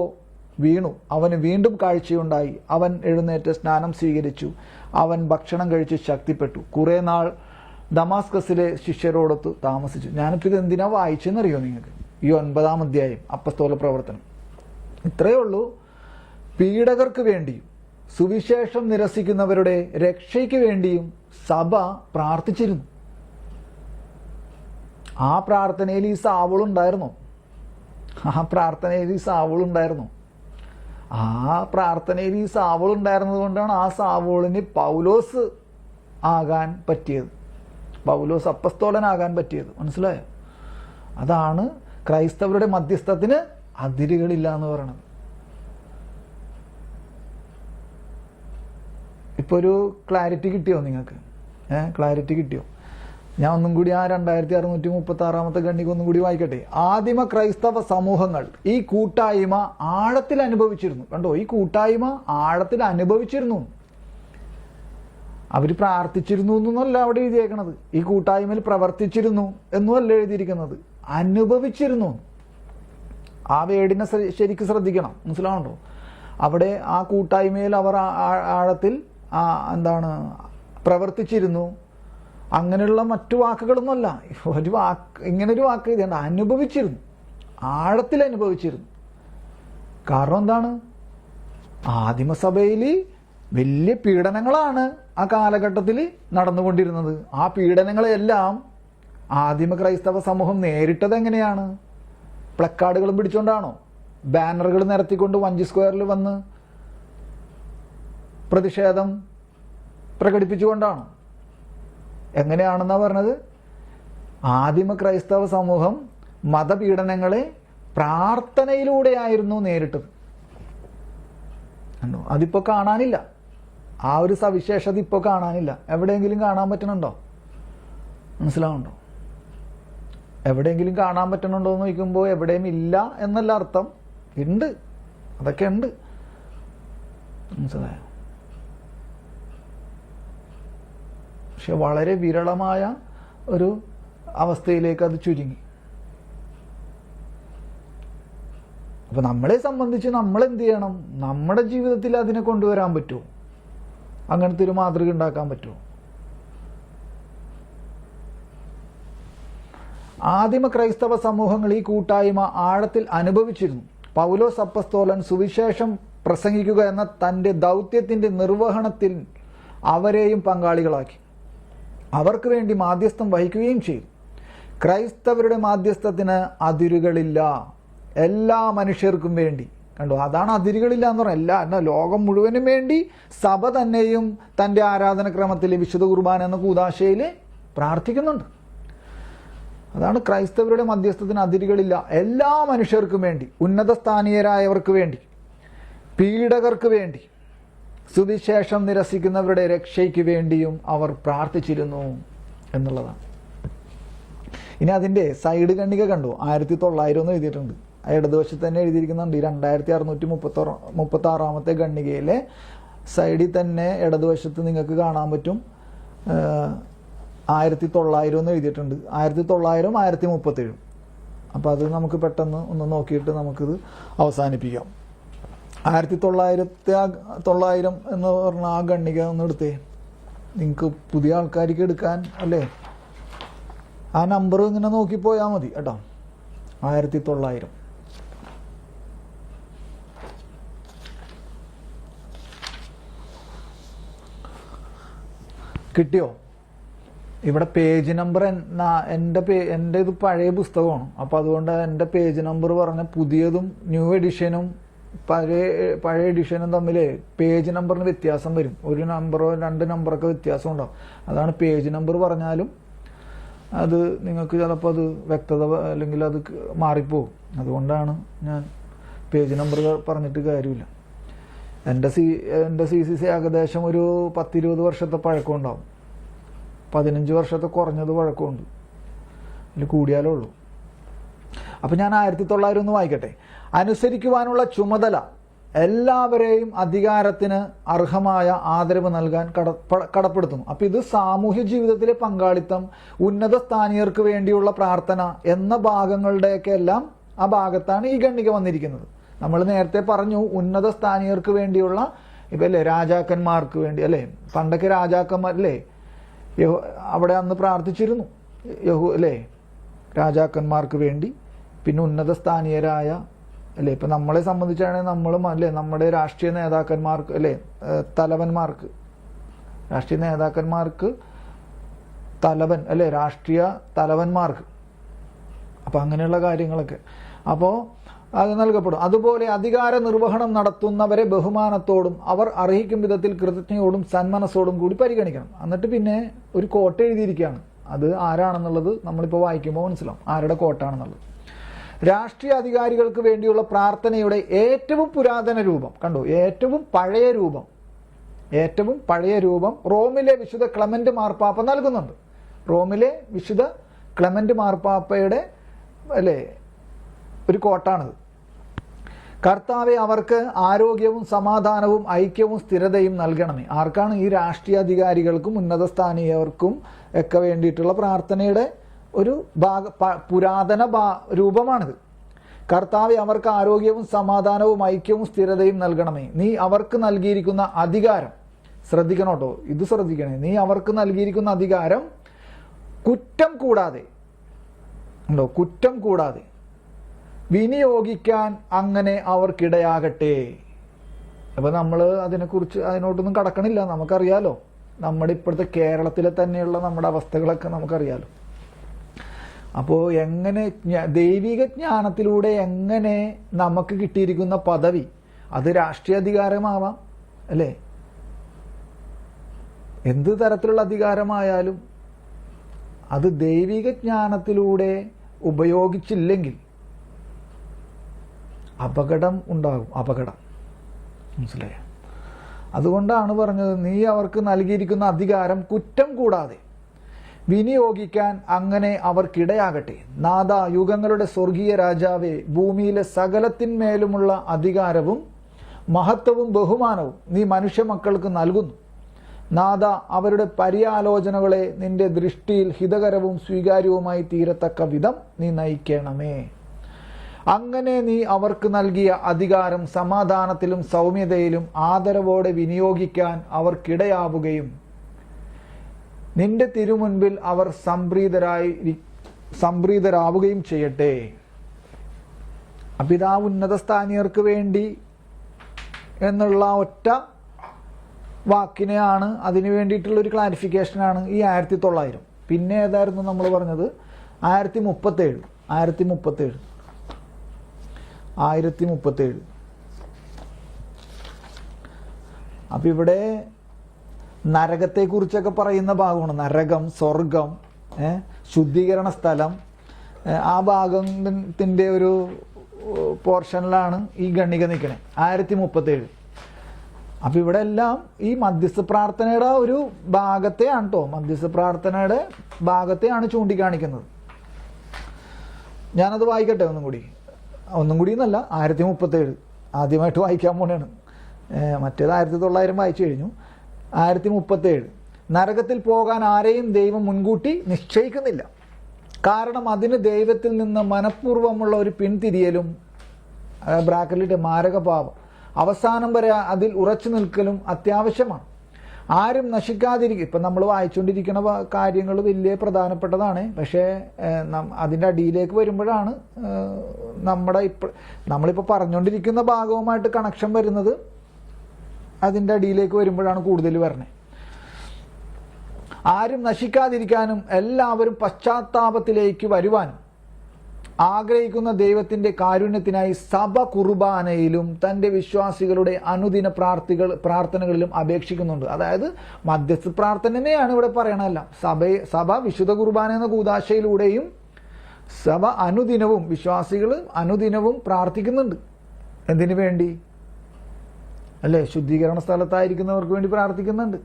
വീണു. അവന് വീണ്ടും കാഴ്ചയുണ്ടായി. അവൻ എഴുന്നേറ്റ് സ്നാനം സ്വീകരിച്ചു. അവൻ ഭക്ഷണം കഴിച്ച് ശക്തിപ്പെട്ടു. കുറേ നാൾ ദമാസ്കസിലെ ശിഷ്യരോടൊത്ത് താമസിച്ചു. ഞാനിപ്പോൾ ഇത് എന്തിനാ വായിച്ചെന്നറിയോ നിങ്ങൾക്ക്? ഈ 9-ാം അധ്യായം അപ്പസ്തോല പ്രവർത്തനം. ഇത്രയേ ഉള്ളൂ. പീഡകർക്ക് വേണ്ടിയും സുവിശേഷം നിരസിക്കുന്നവരുടെ രക്ഷയ്ക്ക് വേണ്ടിയും സഭ പ്രാർത്ഥിച്ചിരുന്നു. ആ പ്രാർത്ഥനയിൽ ഈ സാവൂളുണ്ടായിരുന്നു. ആ പ്രാർത്ഥനയിൽ ഈ സാവൂളുണ്ടായിരുന്നത് കൊണ്ടാണ് ആ സാവൂളിന് പൗലോസ് ആകാൻ പറ്റിയത്, പൗലോസ് അപ്പസ്തോലനാകാൻ പറ്റിയത്. മനസ്സിലായോ? അതാണ് ക്രൈസ്തവരുടെ മധ്യസ്ഥത്തിന് അതിരുകളില്ല എന്ന് പറയുന്നത്. ഇപ്പോൾ ഒരു ക്ലാരിറ്റി കിട്ടിയോ നിങ്ങൾക്ക്? ക്ലാരിറ്റി കിട്ടിയോ? ഞാൻ ഒന്നും കൂടി ആ 2636 ഖണ്ഡിക ഒന്നും കൂടി വായിക്കട്ടെ. ആദിമ ക്രൈസ്തവ സമൂഹങ്ങൾ ഈ കൂട്ടായ്മ ആഴത്തിൽ അനുഭവിച്ചിരുന്നു. കണ്ടോ, ഈ കൂട്ടായ്മ ആഴത്തിൽ അനുഭവിച്ചിരുന്നു. അവർ പ്രാർത്ഥിച്ചിരുന്നു എന്നല്ല അവിടെ എഴുതിയേക്കണത്. ഈ കൂട്ടായ്മയിൽ പ്രവർത്തിച്ചിരുന്നു എന്നുമല്ല എഴുതിയിരിക്കുന്നത്, അനുഭവിച്ചിരുന്നു. ആ വേടിനെ ശരിക്കും ശ്രദ്ധിക്കണം, മനസ്സിലാവുന്നുണ്ടോ? അവിടെ ആ കൂട്ടായ്മയിൽ അവർ ആഴത്തിൽ എന്താണ് പ്രവർത്തിച്ചിരുന്നു. അങ്ങനെയുള്ള മറ്റു വാക്കുകളൊന്നുമല്ല, ഒരു വാക്ക്, ഇങ്ങനൊരു വാക്ക് എഴുതിയാണ്, അനുഭവിച്ചിരുന്നു, ആഴത്തിൽ അനുഭവിച്ചിരുന്നു. കാരണം എന്താണ്? ആദിമസഭയിൽ വലിയ പീഡനങ്ങളാണ് ആ കാലഘട്ടത്തിൽ നടന്നുകൊണ്ടിരുന്നത്. ആ പീഡനങ്ങളെല്ലാം ആദിമ ക്രൈസ്തവ സമൂഹം നേരിട്ടത് എങ്ങനെയാണ്? പ്ലക്കാർഡുകളും പിടിച്ചുകൊണ്ടാണോ? ബാനറുകൾ നിരത്തിക്കൊണ്ട് വഞ്ചി സ്ക്വയറിൽ വന്ന് പ്രതിഷേധം പ്രകടിപ്പിച്ചുകൊണ്ടാണോ? എങ്ങനെയാണെന്നാ പറഞ്ഞത്? ആദിമ ക്രൈസ്തവ സമൂഹം മതപീഡനങ്ങളെ പ്രാർത്ഥനയിലൂടെയായിരുന്നു നേരിട്ടത്. അതിപ്പോ കാണാനില്ല. ആ ഒരു സവിശേഷത ഇപ്പോൾ കാണാനില്ല. എവിടെയെങ്കിലും കാണാൻ പറ്റണുണ്ടോ? മനസ്സിലാവുന്നുണ്ടോ? എവിടെയെങ്കിലും കാണാൻ പറ്റണുണ്ടോ എന്ന് ചോദിക്കുമ്പോൾ എവിടെയും ഇല്ല എന്നല്ല അർത്ഥം, ഉണ്ട്, അതൊക്കെ ഉണ്ട്. മനസ്സിലായോ? പക്ഷെ വളരെ വിരളമായ ഒരു അവസ്ഥയിലേക്ക് അത് ചുരുങ്ങി. അപ്പൊ നമ്മളെ സംബന്ധിച്ച് നമ്മൾ എന്ത് ചെയ്യണം? നമ്മുടെ ജീവിതത്തിൽ അതിനെ കൊണ്ടുവരാൻ പറ്റുമോ? അങ്ങനത്തെ ഒരു മാതൃക ഉണ്ടാക്കാൻ പറ്റുമോ? ആദിമ ക്രൈസ്തവ സമൂഹങ്ങൾ ഈ കൂട്ടായ്മ ആഴത്തിൽ അനുഭവിച്ചിരുന്നു. പൗലോസ് അപ്പസ്തോലൻ സുവിശേഷം പ്രസംഗിക്കുക എന്ന തൻ്റെ ദൗത്യത്തിന്റെ നിർവഹണത്തിൽ അവരെയും പങ്കാളികളാക്കി. അവർക്ക് വേണ്ടി മാധ്യസ്ഥം വഹിക്കുകയും ചെയ്തു. ക്രൈസ്തവരുടെ മാധ്യസ്ഥത്തിന് അതിരുകളില്ല, എല്ലാ മനുഷ്യർക്കും വേണ്ടി. കണ്ടോ, അതാണ് അതിരുകളില്ല എന്ന് പറഞ്ഞാൽ എല്ലാ ലോകം മുഴുവനും വേണ്ടി സഭ തന്നെയും തൻ്റെ ആരാധനക്രമത്തിൽ വിശുദ്ധ കുർബാന എന്ന കൂദാശയിൽ പ്രാർത്ഥിക്കുന്നുണ്ട്. അതാണ് ക്രൈസ്തവരുടെ മധ്യസ്ഥത്തിന് അതിരുകളില്ല, എല്ലാ മനുഷ്യർക്കും വേണ്ടി, ഉന്നത സ്ഥാനീയരായവർക്ക് വേണ്ടി, പീഡകർക്ക് വേണ്ടി, സുവിശേഷം നിരസിക്കുന്നവരുടെ രക്ഷയ്ക്ക് വേണ്ടിയും അവർ പ്രാർത്ഥിച്ചിരുന്നു എന്നുള്ളതാണ്. ഇനി അതിൻ്റെ സൈഡ് ഖണ്ഡിക കണ്ടു, 1900 എന്ന് എഴുതിയിട്ടുണ്ട്. ഇടതുവശത്ത് തന്നെ എഴുതിയിരിക്കുന്നുണ്ട്. 2636 ഖണ്ഡികയിലെ സൈഡിൽ തന്നെ ഇടതുവശത്ത് നിങ്ങൾക്ക് കാണാൻ പറ്റും 1900 എന്ന് എഴുതിയിട്ടുണ്ട്. 1900, 1037. അപ്പോൾ അത് നമുക്ക് പെട്ടെന്ന് ഒന്ന് നോക്കിയിട്ട് നമുക്കിത് അവസാനിപ്പിക്കാം. 1900 എന്ന് പറഞ്ഞ ആ ഖണ്ഡിക ഒന്ന് എടുത്തേ. നിങ്ങൾക്ക് പുതിയ ആൾക്കാർക്ക് എടുക്കാൻ അല്ലേ, ആ നമ്പർ ഇങ്ങനെ നോക്കിപ്പോയാൽ മതി കേട്ടോ. 1900 കിട്ടിയോ? ഇവിടെ പേജ് നമ്പർ എൻ്റെ ഇത് പഴയ പുസ്തകമാണ്. അപ്പോൾ അതുകൊണ്ട് എൻ്റെ പേജ് നമ്പർ പറഞ്ഞ പുതിയതും ന്യൂ എഡിഷനും പഴയ എഡിഷനും തമ്മിൽ പേജ് നമ്പറിന് വ്യത്യാസം വരും. ഒരു നമ്പറോ 2 നമ്പറൊക്കെ വ്യത്യാസം ഉണ്ടാവും. അതാണ് പേജ് നമ്പർ പറഞ്ഞാലും അത് നിങ്ങൾക്ക് ചിലപ്പോൾ അത് വ്യക്തത അല്ലെങ്കിൽ അത് മാറിപ്പോവും. അതുകൊണ്ടാണ് ഞാൻ പേജ് നമ്പർ പറഞ്ഞിട്ട് കാര്യമില്ല. എൻ്റെ CCC ഏകദേശം ഒരു 10-20 വർഷത്തെ പഴക്കം ഉണ്ടാവും. 15 വർഷത്തെ കുറഞ്ഞത് പഴക്കമുണ്ട്, അതിൽ കൂടിയാലേ ഉള്ളൂ. അപ്പം ഞാൻ 1900 ഒന്ന് വായിക്കട്ടെ. അനുസരിക്കുവാനുള്ള ചുമതല എല്ലാവരെയും അധികാരത്തിന് അർഹമായ ആദരവ് നൽകാൻ കടപ്പെടുത്തുന്നു. അപ്പം ഇത് സാമൂഹ്യ ജീവിതത്തിലെ പങ്കാളിത്തം, ഉന്നത സ്ഥാനീയർക്ക് വേണ്ടിയുള്ള പ്രാർത്ഥന എന്ന ഭാഗങ്ങളുടെയൊക്കെ എല്ലാം ആ ഭാഗത്താണ് ഈ ഖണ്ഡിക വന്നിരിക്കുന്നത്. നമ്മൾ നേരത്തെ പറഞ്ഞു ഉന്നത സ്ഥാനീയർക്ക് വേണ്ടിയുള്ള, ഇപ്പം അല്ലേ രാജാക്കന്മാർക്ക് വേണ്ടി അല്ലേ, പണ്ടൊക്കെ രാജാക്കന്മാരല്ലേ അവിടെ അന്ന് പ്രാർത്ഥിച്ചിരുന്നു അല്ലേ, രാജാക്കന്മാർക്ക് വേണ്ടി, പിന്നെ ഉന്നത സ്ഥാനീയരായ അല്ലേ, ഇപ്പം നമ്മളെ സംബന്ധിച്ചാണെങ്കിൽ നമ്മളും അല്ലേ നമ്മുടെ രാഷ്ട്രീയ നേതാക്കന്മാർക്ക് അല്ലേ, തലവന്മാർക്ക്, രാഷ്ട്രീയ നേതാക്കന്മാർക്ക് തലവൻ അല്ലേ, രാഷ്ട്രീയ തലവന്മാർക്ക്. അപ്പം അങ്ങനെയുള്ള കാര്യങ്ങളൊക്കെ അപ്പോൾ അത് നൽകപ്പെടും. അതുപോലെ അധികാര നിർവഹണം നടത്തുന്നവരെ ബഹുമാനത്തോടും അവർ അർഹിക്കും വിധത്തിൽ കൃതജ്ഞയോടും സന്മനസ്സോടും കൂടി പരിഗണിക്കണം. എന്നിട്ട് പിന്നെ ഒരു കോട്ട എഴുതിയിരിക്കുകയാണ്. അത് ആരാണെന്നുള്ളത് നമ്മളിപ്പോൾ വായിക്കുമ്പോൾ മനസ്സിലാവും ആരുടെ കോട്ടാണെന്നുള്ളത്. രാഷ്ട്രീയ അധികാരികൾക്ക് വേണ്ടിയുള്ള പ്രാർത്ഥനയുടെ ഏറ്റവും പുരാതന രൂപം കണ്ടു, ഏറ്റവും പഴയ രൂപം റോമിലെ വിശുദ്ധ ക്ലെമന്റ് മാർപ്പാപ്പ നൽകുന്നുണ്ട്. റോമിലെ വിശുദ്ധ ക്ലെമന്റ് മാർപ്പാപ്പയുടെ അല്ലേ ഒരു കോട്ടാണിത്. കർത്താവെ അവർക്ക് ആരോഗ്യവും സമാധാനവും ഐക്യവും സ്ഥിരതയും നൽകണമേ. ആർക്കാണ്? ഈ രാഷ്ട്രീയ അധികാരികൾക്കും ഉന്നത സ്ഥാനീയർക്കും ഒക്കെ വേണ്ടിയിട്ടുള്ള പ്രാർത്ഥനയുടെ ഒരു പുരാതന രൂപമാണിത്. കർത്താവെ അവർക്ക് ആരോഗ്യവും സമാധാനവും ഐക്യവും സ്ഥിരതയും നൽകണമേ. നീ അവർക്ക് നൽകിയിരിക്കുന്ന അധികാരം, ശ്രദ്ധിക്കണം കേട്ടോ, ഇത് ശ്രദ്ധിക്കണേ, നീ അവർക്ക് നൽകിയിരിക്കുന്ന അധികാരം കുറ്റം കൂടാതെ കുറ്റം കൂടാതെ വിനിയോഗിക്കാൻ അങ്ങനെ അവർക്കിടയാകട്ടെ. അപ്പൊ നമ്മൾ അതിനോട്ടൊന്നും കടക്കണില്ല, നമുക്കറിയാലോ. നമ്മുടെ ഇപ്പോഴത്തെ കേരളത്തിലെ തന്നെയുള്ള നമ്മുടെ അവസ്ഥകളൊക്കെ നമുക്കറിയാലോ. അപ്പോൾ എങ്ങനെ ദൈവിക ജ്ഞാനത്തിലൂടെ എങ്ങനെ നമുക്ക് കിട്ടിയിരിക്കുന്ന പദവി, അത് രാഷ്ട്രീയ അധികാരമാവാം അല്ലേ, എന്ത് തരത്തിലുള്ള അധികാരമായാലും അത് ദൈവിക ജ്ഞാനത്തിലൂടെ ഉപയോഗിച്ചില്ലെങ്കിൽ അപകടം ഉണ്ടാകും. അപകടം, മനസ്സിലായോ? അതുകൊണ്ടാണ് പറഞ്ഞത്, നീ അവർക്ക് നൽകിയിരിക്കുന്ന അധികാരം കുറ്റം കൂടാതെ വിനിയോഗിക്കാൻ അങ്ങനെ അവർക്കിടയാകട്ടെ. നാഥ, യുഗങ്ങളുടെ സ്വർഗീയ രാജാവേ, ഭൂമിയിലെ സകലത്തിന്മേലുമുള്ള അധികാരവും മഹത്വവും ബഹുമാനവും നീ മനുഷ്യ മക്കൾക്ക് നൽകുന്നു. നാഥ, അവരുടെ പര്യാലോചനകളെ നിന്റെ ദൃഷ്ടിയിൽ ഹിതകരവും സ്വീകാര്യവുമായി തീരത്തക്ക വിധം നീ നയിക്കണമേ. അങ്ങനെ നീ അവർക്ക് നൽകിയ അധികാരം സമാധാനത്തിലും സൗമ്യതയിലും ആദരവോടെ വിനിയോഗിക്കാൻ അവർക്കിടയാവുകയും നിന്റെ തിരുമുൻപിൽ അവർ സംപ്രീതരാവുകയും ചെയ്യട്ടെ. അപ്പിതാ ഉന്നത സ്ഥാനീയർക്ക് വേണ്ടി എന്നുള്ള ഒറ്റ വാക്കിനെയാണ്, അതിനു വേണ്ടിയിട്ടുള്ള ഒരു ക്ലാരിഫിക്കേഷനാണ് ഈ 1900. പിന്നെ ഏതായിരുന്നു നമ്മൾ പറഞ്ഞത്? 1037. അപ്പൊ ഇവിടെ നരകത്തെക്കുറിച്ചൊക്കെ പറയുന്ന ഭാഗമാണ്. നരകം, സ്വർഗം, ശുദ്ധീകരണ സ്ഥലം, ആ ഭാഗത്തിൻ്റെ ഒരു പോർഷനിലാണ് ഈ ഗണ്ണിക നിൽക്കണേ. 1037. അപ്പൊ ഇവിടെ എല്ലാം ഈ മധ്യസ്ഥ പ്രാർത്ഥനയുടെ ഒരു ഭാഗത്തെയാണ് കേട്ടോ, മധ്യസ്ഥ പ്രാർത്ഥനയുടെ ഭാഗത്തെയാണ് ചൂണ്ടിക്കാണിക്കുന്നത്. ഞാനത് വായിക്കട്ടെ ഒന്നും കൂടി എന്നല്ല, 1037 ആദ്യമായിട്ട് വായിക്കാൻ പോണെയാണ്. മറ്റേത് 1900 വായിച്ചു കഴിഞ്ഞു. 1037. നരകത്തിൽ പോകാൻ ആരെയും ദൈവം മുൻകൂട്ടി നിശ്ചയിക്കുന്നില്ല. കാരണം അതിന് ദൈവത്തിൽ നിന്ന് മനഃപൂർവ്വമുള്ള ഒരു പിൻതിരിയലും, ബ്രാക്കറ്റിലിട്ട് മാരകപാപം, അവസാനം വരെ അതിൽ ഉറച്ചു നിൽക്കലും അത്യാവശ്യമാണ്. ആരും നശിക്കാതിരിക്കും. ഇപ്പം നമ്മൾ വായിച്ചുകൊണ്ടിരിക്കുന്ന കാര്യങ്ങൾ വലിയ പ്രധാനപ്പെട്ടതാണ്. പക്ഷേ അതിൻ്റെ അടിയിലേക്ക് വരുമ്പോഴാണ് നമ്മളിപ്പോൾ പറഞ്ഞുകൊണ്ടിരിക്കുന്ന ഭാഗവുമായിട്ട് കണക്ഷൻ വരുന്നത്. അതിൻ്റെ അടിയിലേക്ക് വരുമ്പോഴാണ് കൂടുതൽ വരണേ. ആരും നശിക്കാതിരിക്കാനും എല്ലാവരും പശ്ചാത്താപത്തിലേക്ക് വരുവാനും ആഗ്രഹിക്കുന്ന ദൈവത്തിന്റെ കാരുണ്യത്തിനായി സഭ കുർബാനയിലും തന്റെ വിശ്വാസികളുടെ അനുദിന പ്രാർത്ഥനകളിലും അപേക്ഷിക്കുന്നുണ്ട്. അതായത് മധ്യസ്ഥ പ്രാർത്ഥനയാണ് ഇവിടെ പറയണല്ല. സഭ വിശുദ്ധ കുർബാന എന്ന കൂദാശയിലൂടെയും സഭ അനുദിനവും, വിശ്വാസികൾ അനുദിനവും പ്രാർത്ഥിക്കുന്നുണ്ട്. എന്തിനു വേണ്ടി? അല്ലേ, ശുദ്ധീകരണ സ്ഥലത്തായിരിക്കുന്നവർക്ക് വേണ്ടി പ്രാർത്ഥിക്കുന്നുണ്ട്.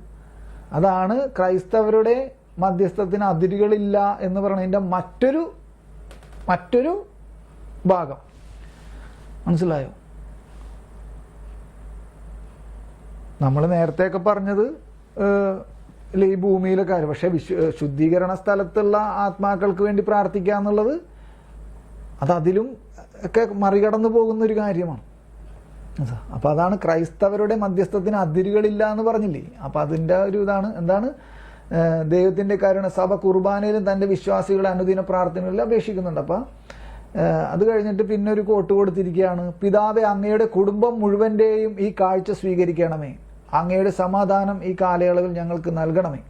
അതാണ് ക്രൈസ്തവരുടെ മധ്യസ്ഥത്തിന് അതിരുകളില്ല എന്ന് പറയുന്നതിൻ്റെ മറ്റൊരു ഭാഗം. മനസ്സിലായോ? നമ്മൾ നേരത്തെയൊക്കെ പറഞ്ഞത് ഈ ഭൂമിയിലെ കാര്യം. പക്ഷെ ശുദ്ധീകരണ സ്ഥലത്തുള്ള ആത്മാക്കൾക്ക് വേണ്ടി പ്രാർത്ഥിക്കുക എന്നുള്ളത് അതിലും ഒക്കെ മറികടന്നു പോകുന്ന ഒരു കാര്യമാണ്. അപ്പൊ അതാണ് ക്രൈസ്തവരുടെ മധ്യസ്ഥത്തിന് അതിരുകളില്ല എന്ന് പറഞ്ഞില്ലേ. അപ്പൊ അതിൻ്റെ ഒരു ഇതാണ് എന്താണ്, ദൈവത്തിന്റെ കാരുണ്യ സഭ കുർബാനയിലും തന്റെ വിശ്വാസികളെ അനുദിന പ്രാർത്ഥനകളിൽ അപേക്ഷിക്കുന്നുണ്ട്. അപ്പൊ അത് കഴിഞ്ഞിട്ട് പിന്നെ ഒരു കോട്ട് കൊടുത്തിരിക്കുകയാണ്. പിതാവേ, അങ്ങയുടെ കുടുംബം മുഴുവന്റെയും ഈ കാഴ്ച സ്വീകരിക്കണമേ. അങ്ങയുടെ സമാധാനം ഈ കാലയളവിൽ ഞങ്ങൾക്ക് നൽകണമേ.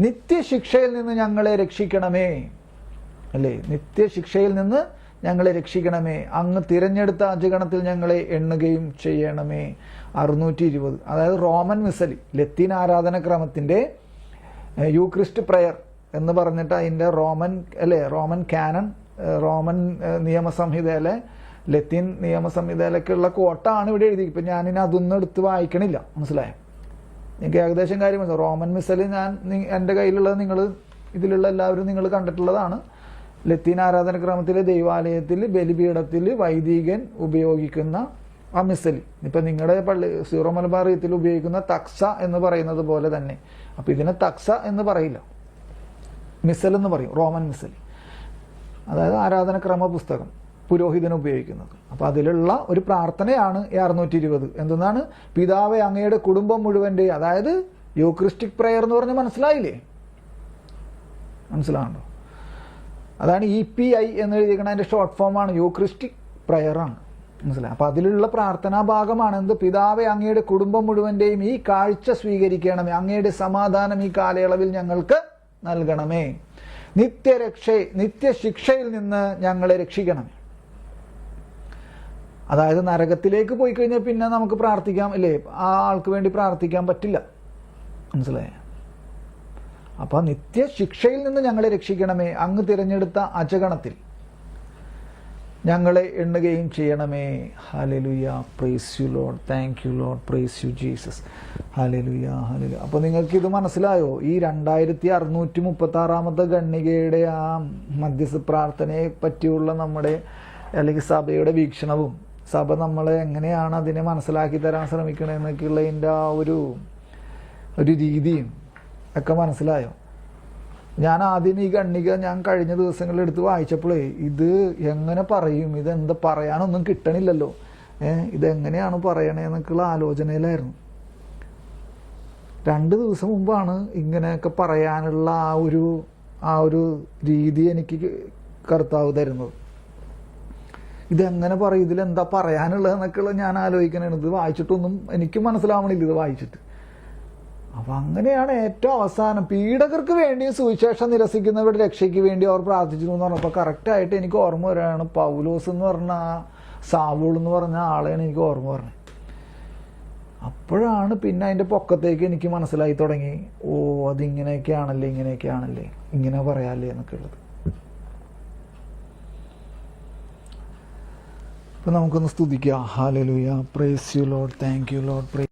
നിത്യശിക്ഷയിൽ നിന്ന് ഞങ്ങളെ രക്ഷിക്കണമേ. അല്ലേ, നിത്യശിക്ഷയിൽ നിന്ന് ഞങ്ങളെ രക്ഷിക്കണമേ. അങ്ങ് തിരഞ്ഞെടുത്ത അജഗണത്തിൽ ഞങ്ങളെ എണ്ണുകയും ചെയ്യണമേ. 620. അതായത് റോമൻ മിസലി, ലത്തീൻ ആരാധനക്രമത്തിന്റെ യൂക്രിസ്റ്റ് പ്രയർ എന്ന് പറഞ്ഞിട്ട് അതിൻ്റെ റോമൻ കാനൺ, റോമൻ നിയമസംഹിതയിലെ, ലത്തീൻ നിയമസംഹിതയിലൊക്കെ ഉള്ള കോട്ടാണ് ഇവിടെ എഴുതി. ഇപ്പം ഞാനിനി അതൊന്നും എടുത്ത് വായിക്കണില്ല. മനസ്സിലായോ? നിങ്ങൾക്ക് ഏകദേശം കാര്യം മനസ്സിലാവും. റോമൻ മിസല് എൻ്റെ കയ്യിലുള്ളത് നിങ്ങൾ ഇതിലുള്ള എല്ലാവരും നിങ്ങൾ കണ്ടിട്ടുള്ളതാണ്. ലത്തീൻ ആരാധനക്രമത്തിലെ ദൈവാലയത്തിൽ ബലിപീഠത്തിൽ വൈദികൻ ഉപയോഗിക്കുന്ന ആ മിസൽ, ഇപ്പം നിങ്ങളുടെ പള്ളി സീറോ മലബാർ റീത്തിൽ ഉപയോഗിക്കുന്ന തക്സ എന്ന് പറയുന്നത് പോലെ തന്നെ. അപ്പം ഇതിനെ തക്സ എന്ന് പറയില്ല, മിസൽ എന്ന് പറയും, റോമൻ മിസൽ. അതായത് ആരാധനക്രമ പുസ്തകം പുരോഹിതൻ ഉപയോഗിക്കുന്നത്. അപ്പം അതിലുള്ള ഒരു പ്രാർത്ഥനയാണ് 620. എന്തെന്നാണ്? പിതാവേ അങ്ങയുടെ കുടുംബം മുഴുവൻ്റെ, അതായത് യൂക്രിസ്റ്റിക് പ്രയർ എന്ന് പറഞ്ഞാൽ മനസ്സിലായില്ലേ? മനസ്സിലാണല്ലോ. അതാണ് EPI എന്ന് എഴുതിയിരിക്കണം. അതിൻ്റെ ഷോർട്ട് ഫോമാണ് യൂക്രിസ്റ്റിക് പ്രയറാണ്. മനസ്സിലായി? അപ്പം അതിലുള്ള പ്രാർത്ഥനാ ഭാഗമാണ് എന്ത്? പിതാവേ അങ്ങയുടെ കുടുംബം മുഴുവൻ്റെയും ഈ കാഴ്ച സ്വീകരിക്കണമേ, അങ്ങയുടെ സമാധാനം ഈ കാലയളവിൽ ഞങ്ങൾക്ക് നൽകണമേ, നിത്യശിക്ഷയിൽ നിന്ന് ഞങ്ങളെ രക്ഷിക്കണമേ. അതായത് നരകത്തിലേക്ക് പോയി കഴിഞ്ഞാൽ പിന്നെ നമുക്ക് പ്രാർത്ഥിക്കാം അല്ലേ? ആ ആൾക്ക് വേണ്ടി പ്രാർത്ഥിക്കാൻ പറ്റില്ല. മനസ്സിലായേ? അപ്പം നിത്യശിക്ഷയിൽ നിന്ന് ഞങ്ങളെ രക്ഷിക്കണമേ, അങ്ങ് തിരഞ്ഞെടുത്ത അജഗണത്തിൽ ഞങ്ങളെ എണ്ണുകയും ചെയ്യണമേ. Hallelujah, praise you lord, thank you lord, praise you Jesus. Hallelujah, hallelujah. അപ്പോൾ നിങ്ങൾക്ക് ഇത് മനസ്സിലായോ? ഈ 2636 ഖണ്ഡികയുടെ ആ മധ്യസ്ഥ പ്രാർത്ഥനയെ പറ്റിയുള്ള നമ്മുടെ അല്ലെങ്കിൽ സഭയുടെ വീക്ഷണവും സഭ നമ്മളെ എങ്ങനെയാണ് അതിനെ മനസ്സിലാക്കി തരാൻ ശ്രമിക്കണമെന്നൊക്കെയുള്ളതിൻ്റെ ആ ഒരു രീതിയും ഒക്കെ മനസ്സിലായോ? ഞാൻ ആദ്യം ഈ ഖണ്ഡിക ഞാൻ കഴിഞ്ഞ ദിവസങ്ങളിൽ എടുത്ത് വായിച്ചപ്പോഴേ ഇത് എങ്ങനെ പറയും, ഇതെന്താ പറയാനൊന്നും കിട്ടണില്ലല്ലോ, ഇതെങ്ങനെയാണ് പറയണേന്നൊക്കെയുള്ള ആലോചനയിലായിരുന്നു. 2 ദിവസം മുമ്പാണ് ഇങ്ങനെയൊക്കെ പറയാനുള്ള ആ ഒരു രീതി എനിക്ക് കർത്താവ് തരുന്നത്. ഇതെങ്ങനെ പറയും, ഇതിലെന്താ പറയാനുള്ളതെന്നൊക്കെയുള്ള ഞാൻ ആലോചിക്കണേ. ഇത് വായിച്ചിട്ടൊന്നും എനിക്ക് മനസ്സിലാവണില്ല ഇത് വായിച്ചിട്ട്. അപ്പം അങ്ങനെയാണ് ഏറ്റവും അവസാനം പീഡകർക്ക് വേണ്ടിയും സുവിശേഷം നിരസിക്കുന്നവരുടെ രക്ഷയ്ക്ക് വേണ്ടി അവർ പ്രാർത്ഥിച്ചിരുന്നു എന്ന് പറഞ്ഞപ്പോൾ കറക്റ്റായിട്ട് എനിക്ക് ഓർമ്മ വരികയാണ്. പൗലോസ് എന്ന് പറഞ്ഞ സാവൂൾ എന്ന് പറഞ്ഞ ആളെയാണ് എനിക്ക് ഓർമ്മ പറഞ്ഞത്. അപ്പോഴാണ് പിന്നെ അതിൻ്റെ പൊക്കത്തേക്ക് എനിക്ക് മനസ്സിലായി തുടങ്ങി, ഓ അതിങ്ങനെയൊക്കെയാണല്ലേ, ഇങ്ങനെയൊക്കെയാണല്ലേ, ഇങ്ങനെ പറയാല്ലേ എന്നൊക്കെ ഉള്ളത്. അപ്പം നമുക്കൊന്ന് സ്തുതിക്കാം. Hallelujah, praise you lord, thank you Lord.